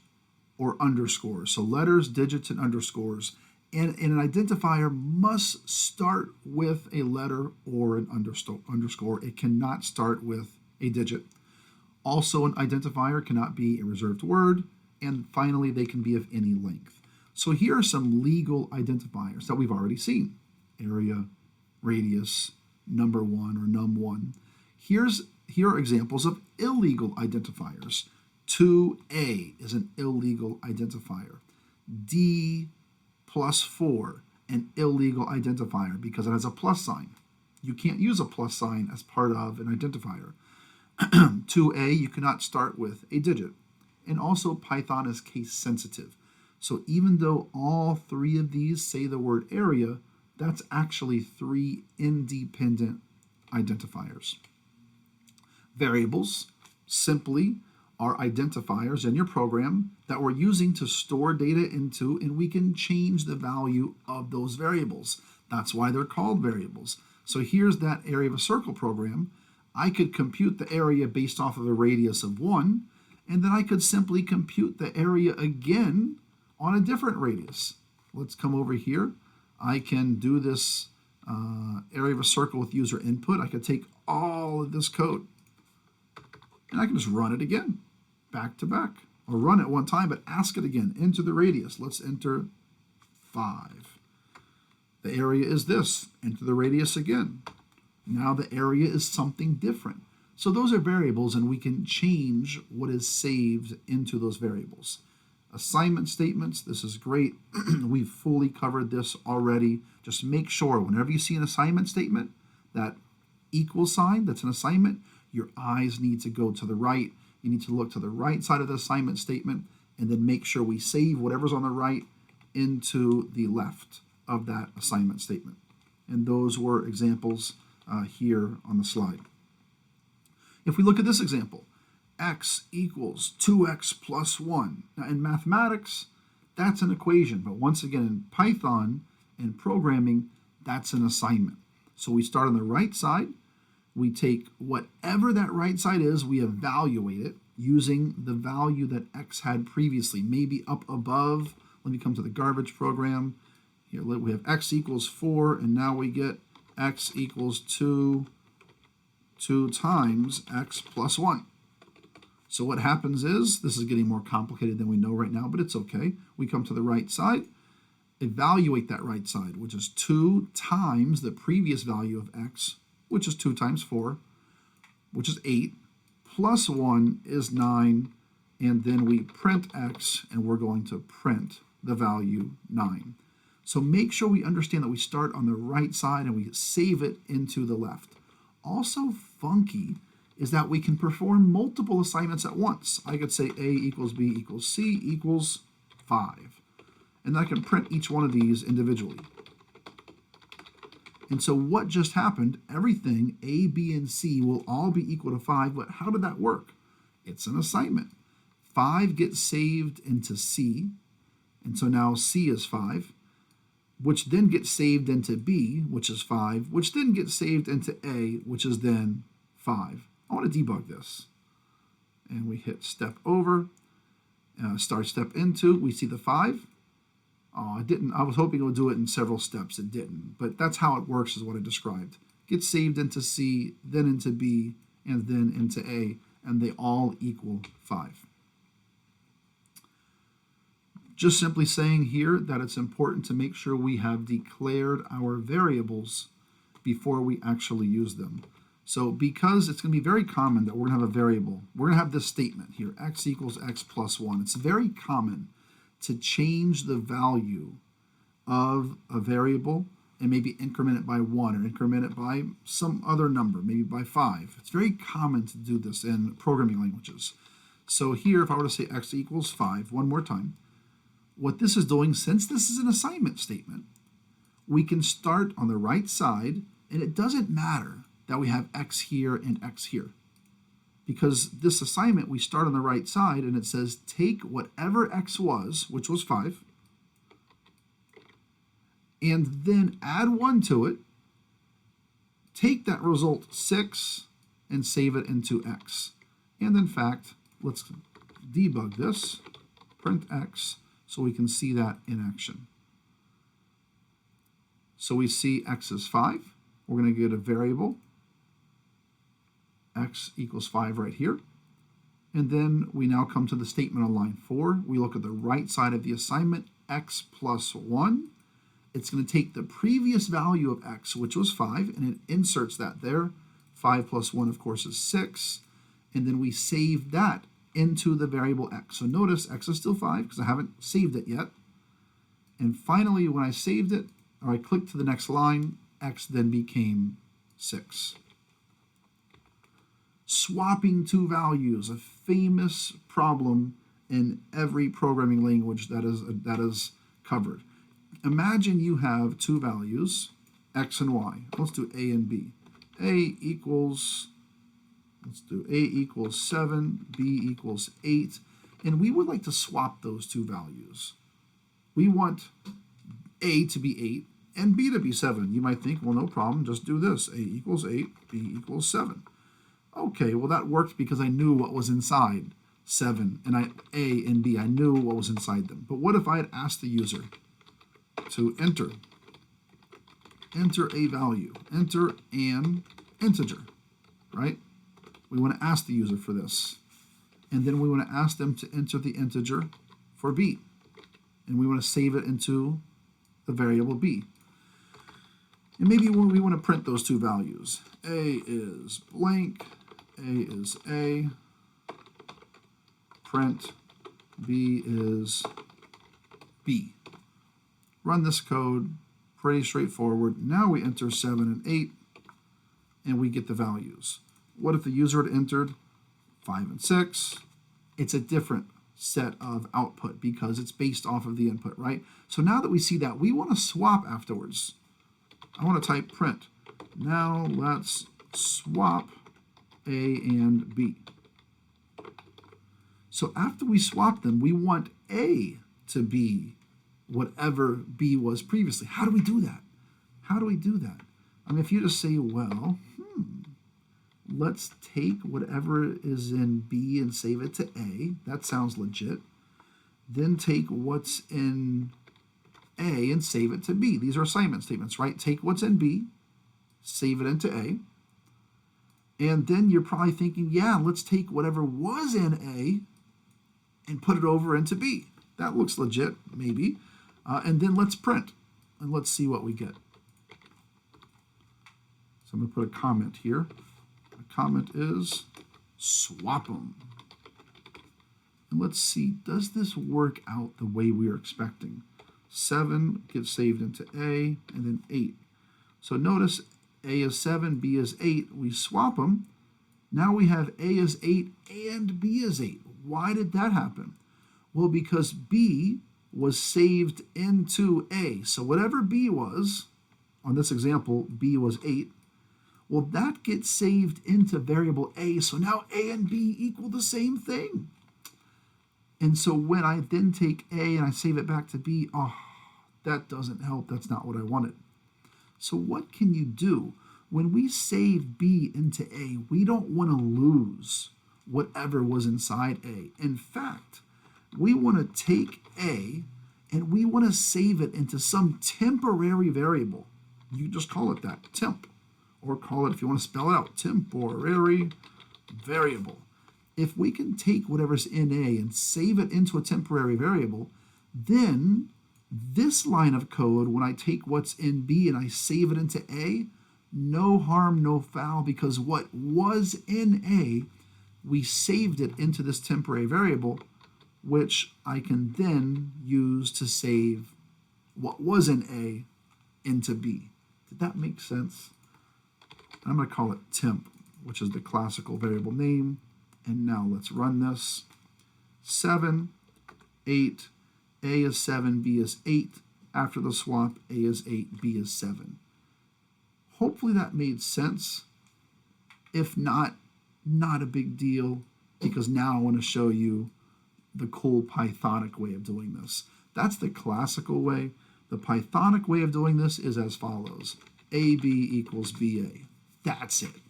or underscores. So letters, digits, and underscores. And an identifier must start with a letter or an underscore. It cannot start with a digit. Also, an identifier cannot be a reserved word. And finally, they can be of any length. So here are some legal identifiers that we've already seen. Area, radius, number 1 or num1. Here are examples of illegal identifiers. 2a is an illegal identifier. D plus 4, an illegal identifier because it has a plus sign. You can't use a plus sign as part of an identifier. 2a, you cannot start with a digit. And also Python is case sensitive. So even though all three of these say the word area, that's actually three independent identifiers. Variables simply are identifiers in your program that we're using to store data into, and we can change the value of those variables. That's why they're called variables. So here's that area of a circle program. I could compute the area based off of a radius of 1, and then I could simply compute the area again on a different radius. Let's come over here. I can do this area of a circle with user input. I could take all of this code, and I can just run it again, back to back. Or run it one time, but ask it again. Enter the radius. Let's enter 5. The area is this. Enter the radius again. Now the area is something different. So those are variables, and we can change what is saved into those variables. Assignment statements, this is great. We've fully covered this already. Just make sure whenever you see an assignment statement, that equal sign, that's an assignment, your eyes need to go to the right. You need to look to the right side of the assignment statement, and then make sure we save whatever's on the right into the left of that assignment statement. And those were examples here on the slide. If we look at this example, x equals 2x plus 1. Now in mathematics, that's an equation, but once again in Python and programming, that's an assignment. So we start on the right side, we take whatever that right side is, we evaluate it using the value that x had previously, maybe up above. Let me come to the garbage program. Here we have x equals 4, and now we get x equals 2 times x plus 1. So what happens is, this is getting more complicated than we know right now, but it's okay. We come to the right side, evaluate that right side, which is 2 times the previous value of x, which is 2 times 4, which is 8, plus 1 is 9, and then we print x, and we're going to print the value 9. So make sure we understand that we start on the right side and we save it into the left. Also funky is that we can perform multiple assignments at once. I could say A equals B equals C equals 5. And I can print each one of these individually. And so what just happened, everything A, B, and C will all be equal to 5, but how did that work? It's an assignment. 5 gets saved into C, and so now C is 5, which then gets saved into B, which is 5, which then gets saved into A, which is then 5. I want to debug this. And we hit step over, start step into, we see the 5. Oh, it didn't. I was hoping it would do it in several steps. It didn't. But that's how it works, is what I described. Gets saved into C, then into B, and then into A, and they all equal 5. Just simply saying here that it's important to make sure we have declared our variables before we actually use them. So because it's going to be very common that we're going to have a variable, we're going to have this statement here, x equals x plus 1. It's very common to change the value of a variable and maybe increment it by 1 or increment it by some other number, maybe by 5. It's very common to do this in programming languages. So here, if I were to say x equals 5, one more time, what this is doing, since this is an assignment statement, we can start on the right side, and it doesn't matter that we have x here and x here. Because this assignment, we start on the right side, and it says take whatever x was, which was 5, and then add 1 to it, take that result 6, and save it into x. And in fact, let's debug this, print x, so we can see that in action. So we see x is 5. We're going to get a variable, x equals 5 right here. And then we now come to the statement on line 4. We look at the right side of the assignment, x plus 1. It's going to take the previous value of x, which was 5, and it inserts that there. 5 plus 1, of course, is 6. And then we save that into the variable x. So notice x is still 5 because I haven't saved it yet. And finally, when I saved it, or I clicked to the next line, x then became 6. Swapping two values, a famous problem in every programming language that is covered. Imagine you have two values, x and y. Let's do a and b. Let's do a equals 7, b equals 8, and we would like to swap those two values. We want a to be 8 and b to be 7. You might think, well, no problem, just do this. A equals 8, b equals 7. Okay, well, that worked because I knew what was inside 7, and a and b, I knew what was inside them. But what if I had asked the user to enter a value, enter an integer, right? We want to ask the user for this. And then we want to ask them to enter the integer for b. And we want to save it into the variable b. And maybe we want to print those two values. A is blank, a is a, print b is b. Run this code, pretty straightforward. Now we enter 7 and 8, and we get the values. What if the user had entered 5 and 6? It's a different set of output because it's based off of the input, right? So now that we see that, we want to swap afterwards. I want to type print. Now let's swap A and B. So after we swap them, we want A to be whatever B was previously. How do we do that? How do we do that? I mean, if you just say, well, let's take whatever is in B and save it to A. That sounds legit. Then take what's in A and save it to B. These are assignment statements, right? Take what's in B, save it into A. And then you're probably thinking, yeah, let's take whatever was in A and put it over into B. That looks legit, maybe. And then let's print, and let's see what we get. So I'm going to put a comment here. The comment is swap them. And let's see, does this work out the way we are expecting? 7 gets saved into A, and then 8. So notice A is 7, B is 8. We swap them. Now we have A is 8 and B is 8. Why did that happen? Well, because B was saved into A. So whatever B was, on this example, B was 8. Well, that gets saved into variable A. So now A and B equal the same thing. And so when I then take A and I save it back to B, oh, that doesn't help. That's not what I wanted. So what can you do? When we save B into A, we don't want to lose whatever was inside A. In fact, we want to take A and we want to save it into some temporary variable. You just call it that, temp. Or call it, if you want to spell it out, temporary variable. If we can take whatever's in A and save it into a temporary variable, then this line of code, when I take what's in B and I save it into A, no harm, no foul, because what was in A, we saved it into this temporary variable, which I can then use to save what was in A into B. Did that make sense? I'm going to call it temp, which is the classical variable name. And now let's run this. 7, 8, A is 7, B is 8. After the swap, A is 8, B is 7. Hopefully that made sense. If not, not a big deal, because now I want to show you the cool Pythonic way of doing this. That's the classical way. The Pythonic way of doing this is as follows. AB equals BA. That's it.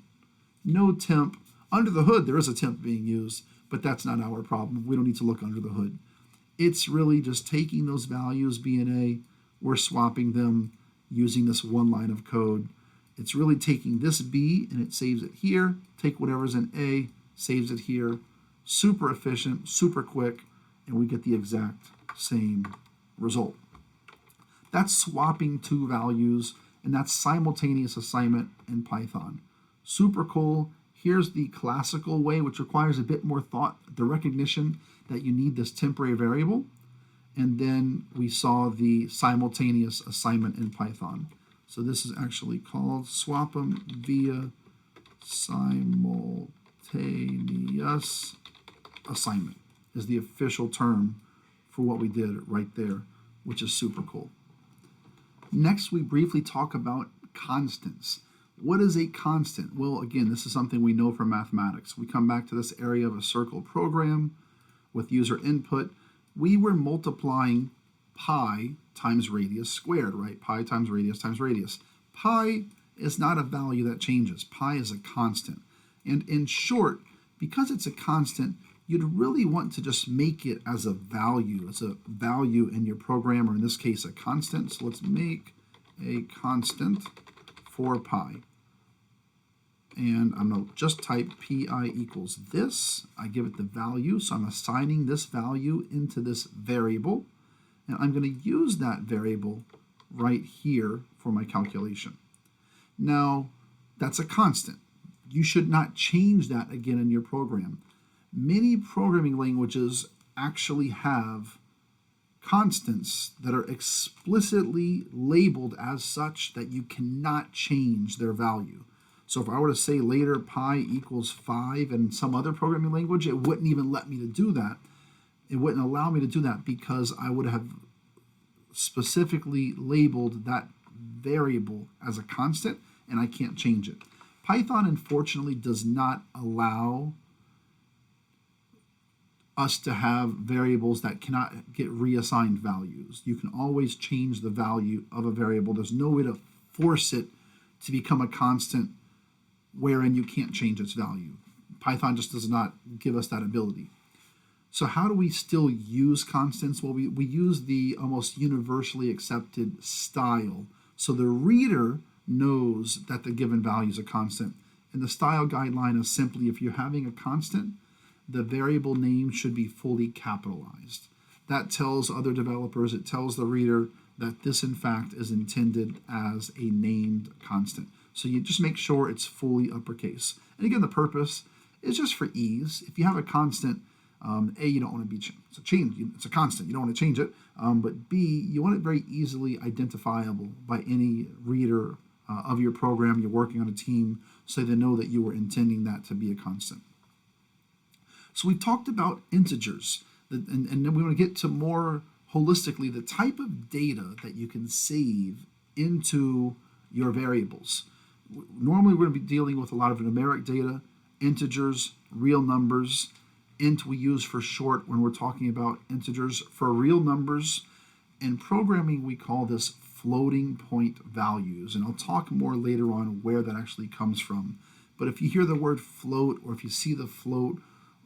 No temp. Under the hood, there is a temp being used, but that's not our problem. We don't need to look under the hood. It's really just taking those values, B and A, we're swapping them using this one line of code. It's really taking this B and it saves it here. Take whatever's in A, saves it here. Super efficient, super quick, and we get the exact same result. That's swapping two values, and that's simultaneous assignment in Python. Super cool. Here's the classical way, which requires a bit more thought, the recognition that you need this temporary variable. And then we saw the simultaneous assignment in Python. So this is actually called swap them via simultaneous assignment. is the official term for what we did right there, which is super cool. Next, we briefly talk about constants. What is a constant? Well, again, this is something we know from mathematics. We come back to this area of a circle program with user input. We were multiplying pi times radius squared, right? Pi times radius times radius. Pi is not a value that changes. Pi is a constant. And in short, because it's a constant, you'd really want to just make it as a value in your program, or in this case, a constant. So let's make a constant for pi. And I'm going to just type pi equals this. I give it the value, so I'm assigning this value into this variable. And I'm going to use that variable right here for my calculation. Now, that's a constant. You should not change that again in your program. Many programming languages actually have constants that are explicitly labeled as such that you cannot change their value. So if I were to say later pi equals 5 in some other programming language, it wouldn't even let me to do that. It wouldn't allow me to do that because I would have specifically labeled that variable as a constant, and I can't change it. Python, unfortunately, does not allow us to have variables that cannot get reassigned values. You can always change the value of a variable. There's no way to force it to become a constant wherein you can't change its value. Python just does not give us that ability. So how do we still use constants? Well, we use the almost universally accepted style. So the reader knows that the given value is a constant. And the style guideline is simply, if you're having a constant, the variable name should be fully capitalized. That tells other developers, it tells the reader that this in fact is intended as a named constant. So you just make sure it's fully uppercase. And again, the purpose is just for ease. If you have a constant, A, you don't want to be it's a constant, you don't want to change it, but B, you want it very easily identifiable by any reader of your program. You're working on a team, so they know that you were intending that to be a constant. So we talked about integers, and then we want to get to more holistically the type of data that you can save into your variables. Normally we're going to be dealing with a lot of numeric data, integers, real numbers. Int we use for short when we're talking about integers. For real numbers, in programming we call this floating point values, and I'll talk more later on where that actually comes from. But if you hear the word float, or if you see the float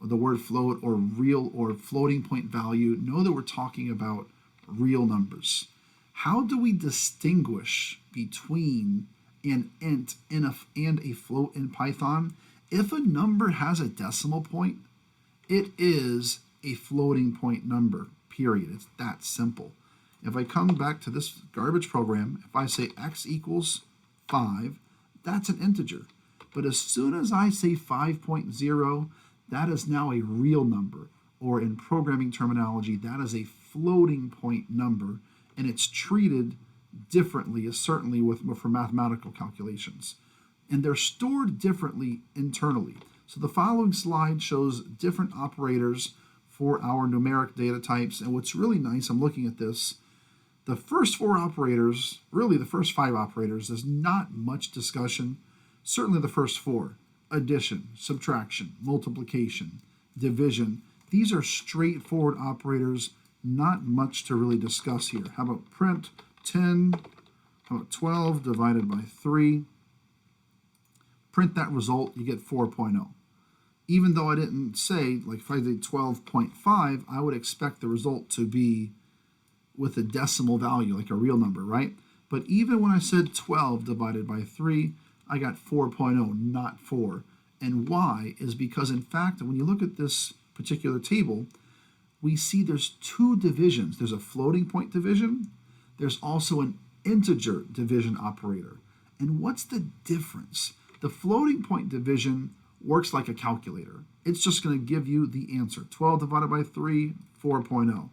or the word float or real or floating point value, know that we're talking about real numbers. How do we distinguish between an int and a float in Python? If a number has a decimal point, it is a floating point number, period. It's that simple. If I come back to this garbage program, if I say x equals 5, that's an integer. But as soon as I say 5.0, that is now a real number, or in programming terminology, that is a floating point number, and it's treated differently, certainly for mathematical calculations. And they're stored differently internally. So the following slide shows different operators for our numeric data types, and what's really nice, I'm looking at this, the first 4 operators, really the first 5 operators, there's not much discussion. Certainly the first 4, addition, subtraction, multiplication, division, these are straightforward operators, not much to really discuss here. How about print 10, how about 12 divided by 3? Print that result, you get 4.0. Even though I didn't say, like if I did 12.5, I would expect the result to be with a decimal value, like a real number, right? But even when I said 12 divided by 3, I got 4.0, not 4. And why is because, in fact, when you look at this particular table, we see there's 2 divisions. There's a floating point division. There's also an integer division operator. And what's the difference? The floating point division works like a calculator. It's just going to give you the answer. 12 divided by 3, 4.0.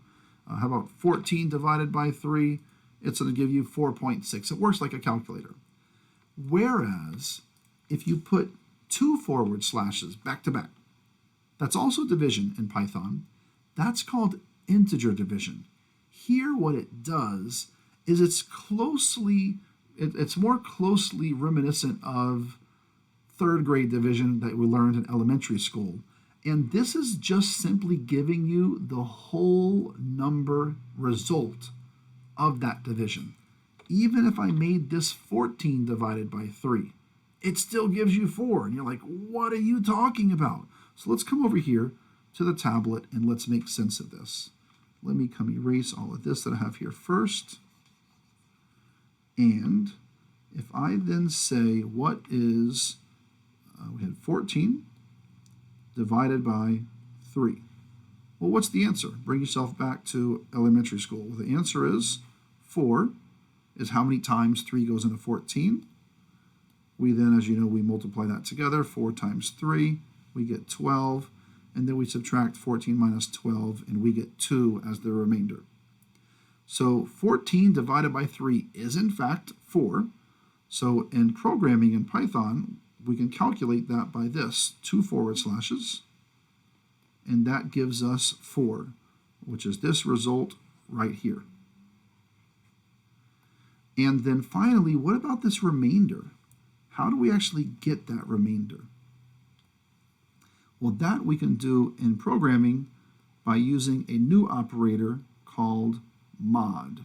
How about 14 divided by 3? It's going to give you 4.6. It works like a calculator. Whereas, if you put 2 forward slashes back to back, that's also division in Python, That's called integer division. Here what it does is it's more closely reminiscent of third grade division that we learned in elementary school. And this is just simply giving you the whole number result of that division. Even if I made this 14 divided by 3, it still gives you 4. And you're like, what are you talking about? So let's come over here to the tablet and let's make sense of this. Let me come erase all of this that I have here first. And if I then say, what is, we had 14 divided by 3. Well, what's the answer? Bring yourself back to elementary school. Well, the answer is 4 is how many times 3 goes into 14. We then, as you know, we multiply that together. 4 times 3, we get 12. And then we subtract 14 minus 12, and we get 2 as the remainder. So 14 divided by 3 is, in fact, 4. So in programming in Python, we can calculate that by this, 2 forward slashes, and that gives us 4, which is this result right here. And then finally, what about this remainder? How do we actually get that remainder? Well, that we can do in programming by using a new operator called mod.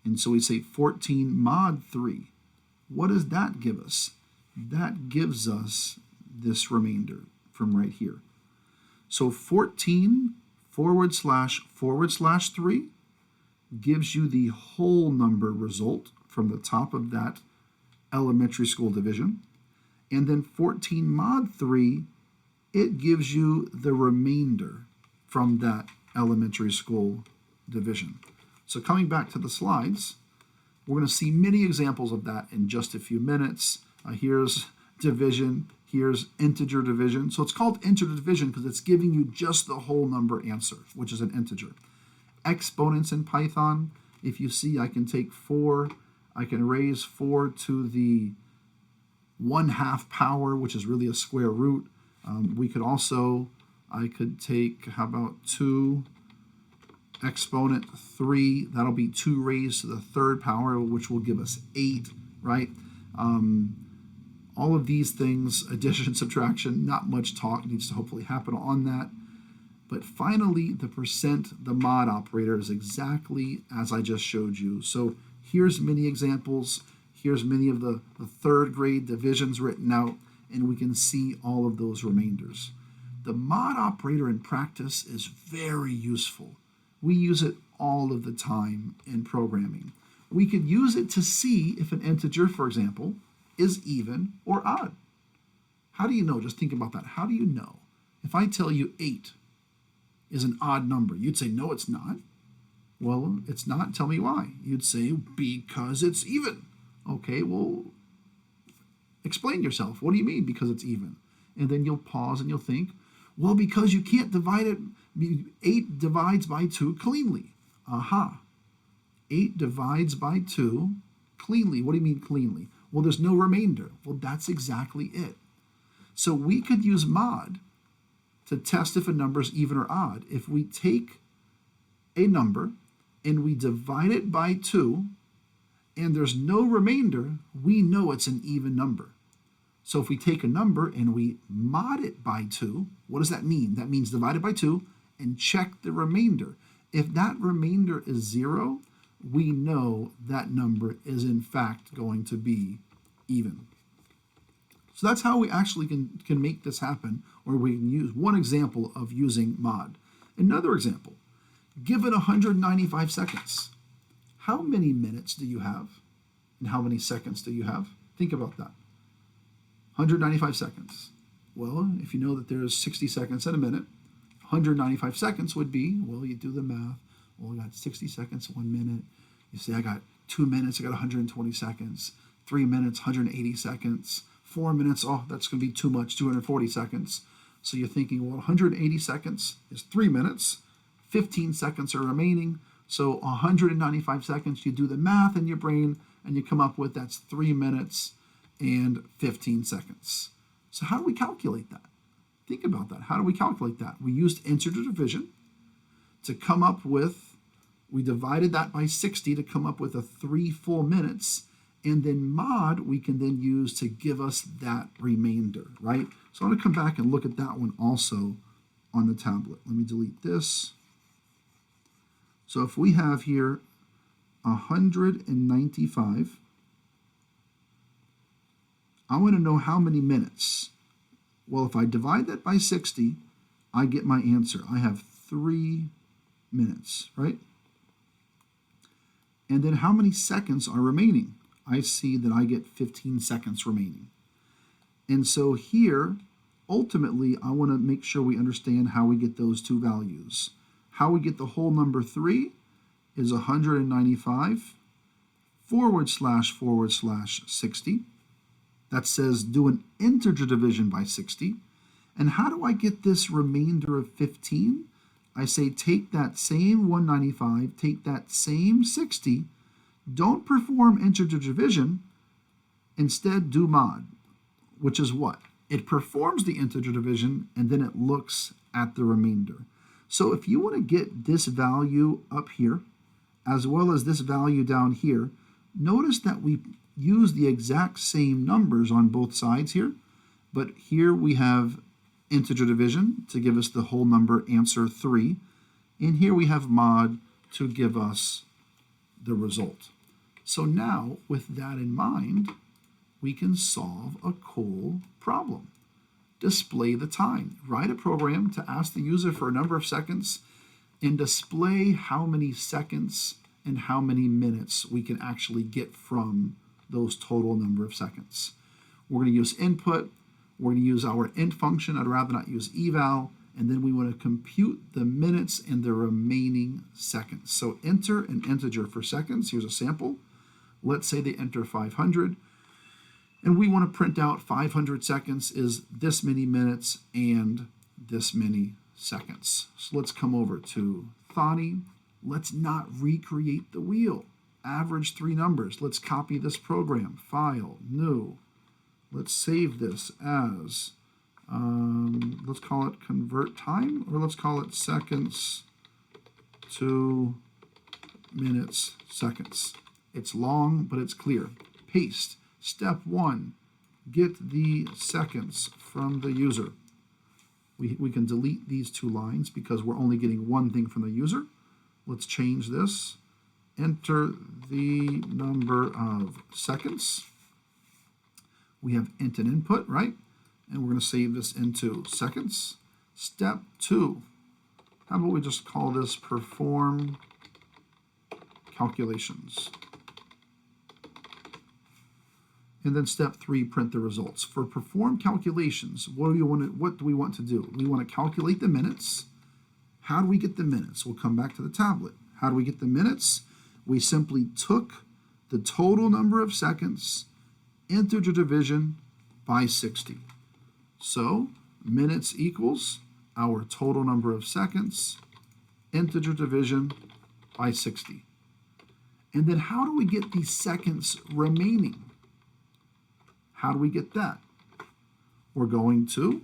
And so we say 14 mod 3. What does that give us? That gives us this remainder from right here. So 14 forward slash 3 gives you the whole number result from the top of that elementary school division. And then 14 mod 3, it gives you the remainder from that elementary school division. So coming back to the slides, we're going to see many examples of that in just a few minutes. Here's division, here's integer division. So it's called integer division because it's giving you just the whole number answer, which is an integer. Exponents in Python, if you see, I can take 4, I can raise 4 to the 1/2 power, which is really a square root. We could also, I could take, how about 2 exponent 3, that'll be 2 raised to the 3rd power, which will give us 8, right? All of these things, addition, subtraction, not much talk needs to hopefully happen on that. But finally, the percent, the mod operator is exactly as I just showed you. So here's many examples. Here's many of the 3rd grade divisions written out, and we can see all of those remainders. The mod operator in practice is very useful. We use it all of the time in programming. We could use it to see if an integer, for example, is even or odd. How do you know? Just think about that. How do you know? If I tell you 8 is an odd number, you'd say, no, it's not. Well, it's not. Tell me why. You'd say, because it's even. Okay, well, explain yourself. What do you mean because it's even? And then you'll pause and you'll think, well, because you can't divide it. 8 divides by 2 cleanly. Aha. 8 divides by 2 cleanly. What do you mean cleanly? Well, there's no remainder. Well, that's exactly it. So we could use mod to test if a number is even or odd. If we take a number and we divide it by 2 and there's no remainder, we know it's an even number. So if we take a number and we mod it by 2, what does that mean? That means divide it by 2 and check the remainder. If that remainder is 0, we know that number is in fact going to be even. So that's how we actually can make this happen, or we can use one example of using mod. Another example, given 195 seconds, how many minutes do you have and how many seconds do you have? Think about that. 195 seconds. Well, if you know that there's 60 seconds in a minute, 195 seconds would be, well, you do the math. Well, I got 60 seconds, 1 minute. You say, I got 2 minutes, I got 120 seconds. 3 minutes, 180 seconds. 4 minutes, oh, that's going to be too much, 240 seconds. So you're thinking, well, 180 seconds is 3 minutes. 15 seconds are remaining. So 195 seconds, you do the math in your brain, and you come up with that's 3 minutes and 15 seconds. So how do we calculate that? Think about that. How do we calculate that? We used integer division. to come up with, we divided that by 60 to come up with a 3 full minutes, and then mod we can then use to give us that remainder, right? So I'm going to come back and look at that one also on the tablet. Let me delete this. So if we have here 195, I want to know how many minutes. Well, if I divide that by 60, I get my answer. I have 3 minutes, right? And then how many seconds are remaining? I see that I get 15 seconds remaining. And so here, ultimately, I want to make sure we understand how we get those two values. How we get the whole number 3 is 195 / 60. That says do an integer division by 60. And how do I get this remainder of 15? I say take that same 195, take that same 60, don't perform integer division, instead do mod, which is what? It performs the integer division and then it looks at the remainder. So if you want to get this value up here, as well as this value down here, notice that we use the exact same numbers on both sides here, but here we have integer division to give us the whole number, answer 3, and here we have mod to give us the result. So now, with that in mind, we can solve a cool problem. Display the time. Write a program to ask the user for a number of seconds and display how many seconds and how many minutes we can actually get from those total number of seconds. We're going to use input. We're going to use our int function. I'd rather not use eval. And then we want to compute the minutes and the remaining seconds. So enter an integer for seconds. Here's a sample. Let's say they enter 500. And we want to print out 500 seconds is this many minutes and this many seconds. So let's come over to Thonny. Let's not recreate the wheel. Average 3 numbers. Let's copy this program. File, new. Let's save this as, let's call it convert time, or let's call it seconds to minutes, seconds. It's long, but it's clear. Paste. Step 1, get the seconds from the user. We can delete these 2 lines because we're only getting one thing from the user. Let's change this. Enter the number of seconds. We have int and input, right? And we're going to save this into seconds. Step 2. How about we just call this perform calculations. And then step 3, print the results. For perform calculations, what do we want to do? We want to calculate the minutes. How do we get the minutes? We'll come back to the tablet. How do we get the minutes? We simply took the total number of seconds, integer division by 60. So minutes equals our total number of seconds, integer division by 60. And then how do we get these seconds remaining? How do we get that? We're going to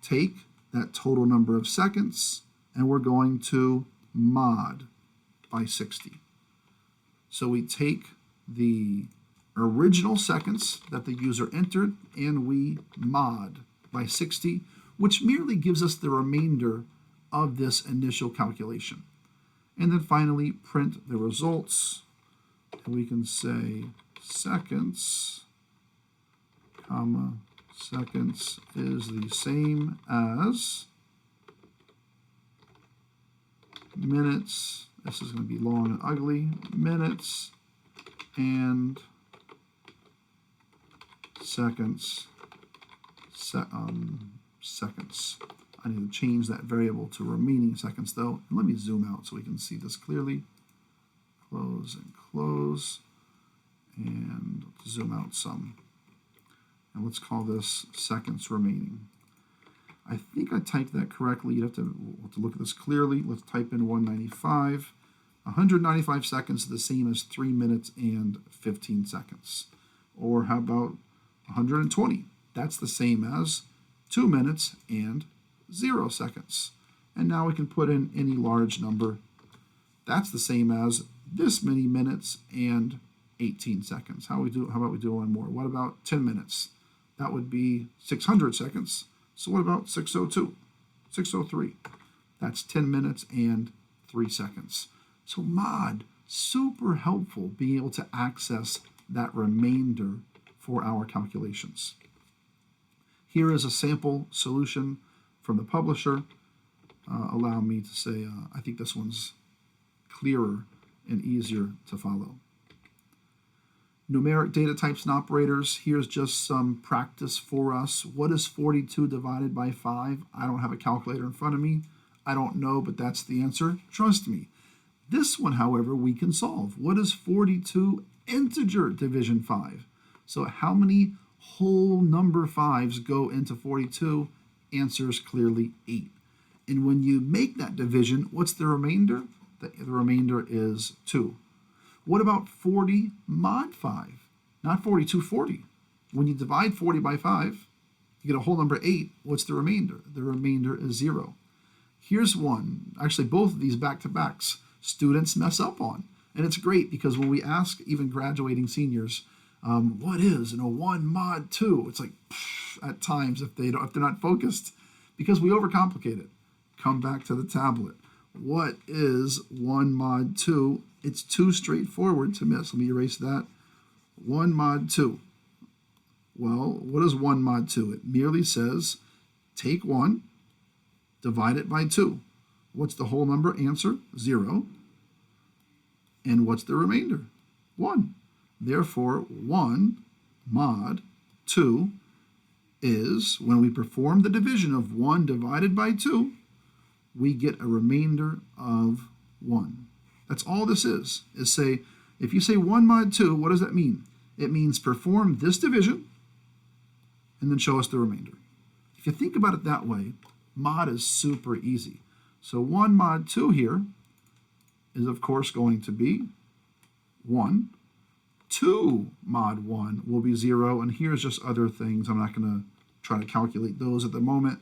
take that total number of seconds and we're going to mod by 60. So we take the original seconds that the user entered and we mod by 60, which merely gives us the remainder of this initial calculation. And then finally print the results. And we can say seconds, comma, seconds is the same as minutes. This is going to be long and ugly. Minutes and seconds. Seconds. I need to change that variable to remaining seconds though. And let me zoom out so we can see this clearly. Close and close. And zoom out some. And let's call this seconds remaining. I think I typed that correctly. We'll have to look at this clearly. Let's type in 195. 195 seconds is the same as 3 minutes and 15 seconds. Or how about 120? That's the same as 2 minutes and 0 seconds. And now we can put in any large number. That's the same as this many minutes and 18 seconds. How about we do one more? What about 10 minutes? That would be 600 seconds. So what about 602, 603? That's 10 minutes and 3 seconds. So mod, super helpful being able to access that remainder for our calculations. Here is a sample solution from the publisher. Allow me to say, I think this one's clearer and easier to follow. Numeric data types and operators. Here's just some practice for us. What is 42 divided by 5? I don't have a calculator in front of me. I don't know, but that's the answer. Trust me. This one, however, we can solve. What is 42 integer division 5? So how many whole number 5s go into 42? Answer is clearly 8. And when you make that division, what's the remainder? The remainder is 2. What about 40 mod 5? Not 42, 40. When you divide 40 by 5, you get a whole number 8. What's the remainder? The remainder is 0. Here's one. Actually, both of these back-to-backs students mess up on. And it's great because when we ask even graduating seniors, what is 1 mod 2? It's like at times if they're not focused, because we overcomplicate it. Come back to the tablet. What is 1 mod 2? It's too straightforward to miss. Let me erase that. 1 mod 2. Well, what is 1 mod 2? It merely says take 1, divide it by 2. What's the whole number? Answer, 0. And what's the remainder? 1. Therefore, 1 mod 2 is, when we perform the division of 1 divided by 2, we get a remainder of 1. That's all this is say, if you say 1 mod 2, what does that mean? It means perform this division and then show us the remainder. If you think about it that way, mod is super easy. So 1 mod 2 here is, of course, going to be 1. 2 mod 1 will be 0, and here's just other things. I'm not going to try to calculate those at the moment.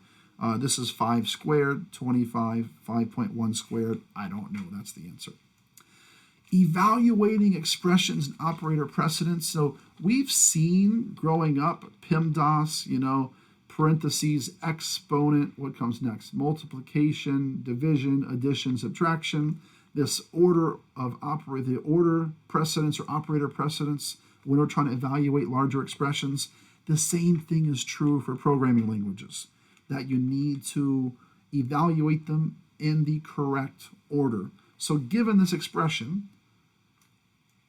This is 5 squared, 25, 5.1 squared. I don't know. That's the answer. Evaluating expressions and operator precedence. So we've seen growing up PEMDAS, parentheses, exponent. What comes next? Multiplication, division, addition, subtraction. This order of the order precedence or operator precedence when we're trying to evaluate larger expressions. The same thing is true for programming languages, that you need to evaluate them in the correct order. So given this expression,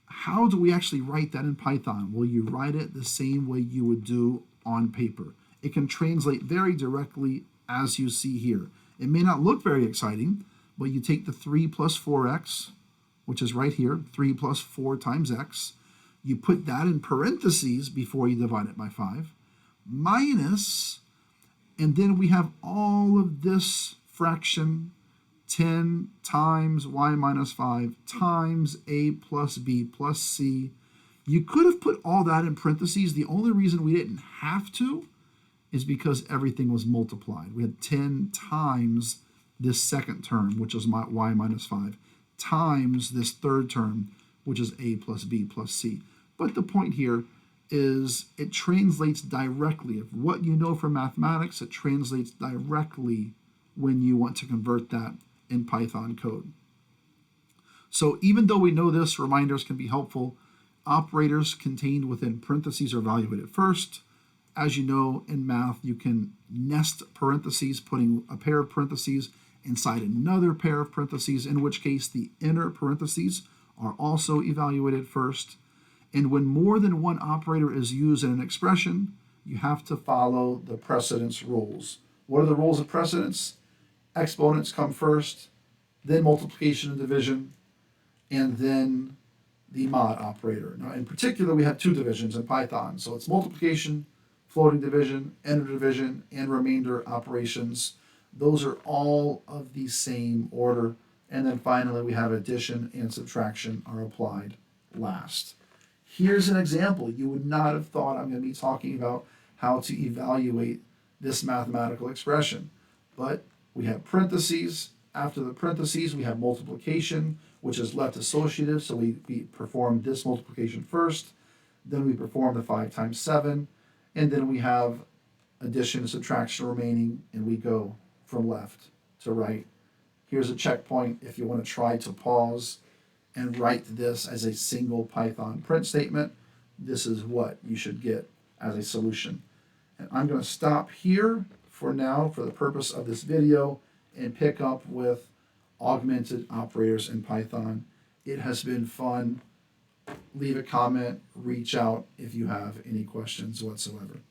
how do we actually write that in Python? Well, you write it the same way you would do on paper. It can translate very directly as you see here. It may not look very exciting, but you take the 3 plus 4x, which is right here, 3 plus 4 times x. You put that in parentheses before you divide it by 5, minus, and then we have all of this fraction, 10 times y minus 5 times a plus b plus c. You could have put all that in parentheses. The only reason we didn't have to is because everything was multiplied. We had 10 times this second term, which is y minus 5, times this third term, which is a plus b plus c. But the point here is it translates directly. If what you know from mathematics, it translates directly when you want to convert that in Python code. So even though we know this, reminders can be helpful. Operators contained within parentheses are evaluated first. As you know, in math, you can nest parentheses, putting a pair of parentheses inside another pair of parentheses, in which case the inner parentheses are also evaluated first. And when more than one operator is used in an expression, you have to follow the precedence rules. What are the rules of precedence? Exponents come first, then multiplication and division, and then the mod operator. Now, in particular, we have 2 divisions in Python. So it's multiplication, floating division, inner division, and remainder operations. Those are all of the same order. And then finally, we have addition and subtraction are applied last. Here's an example. You would not have thought I'm going to be talking about how to evaluate this mathematical expression. But We have parentheses. After the parentheses, we have multiplication, which is left associative. So we perform this multiplication first. Then we perform the 5 times 7. And then we have addition and subtraction remaining, and we go from left to right. Here's a checkpoint if you want to try to pause and write this as a single Python print statement. This is what you should get as a solution. And I'm going to stop here for now for the purpose of this video and pick up with augmented operators in Python. It has been fun. Leave a comment, reach out if you have any questions whatsoever.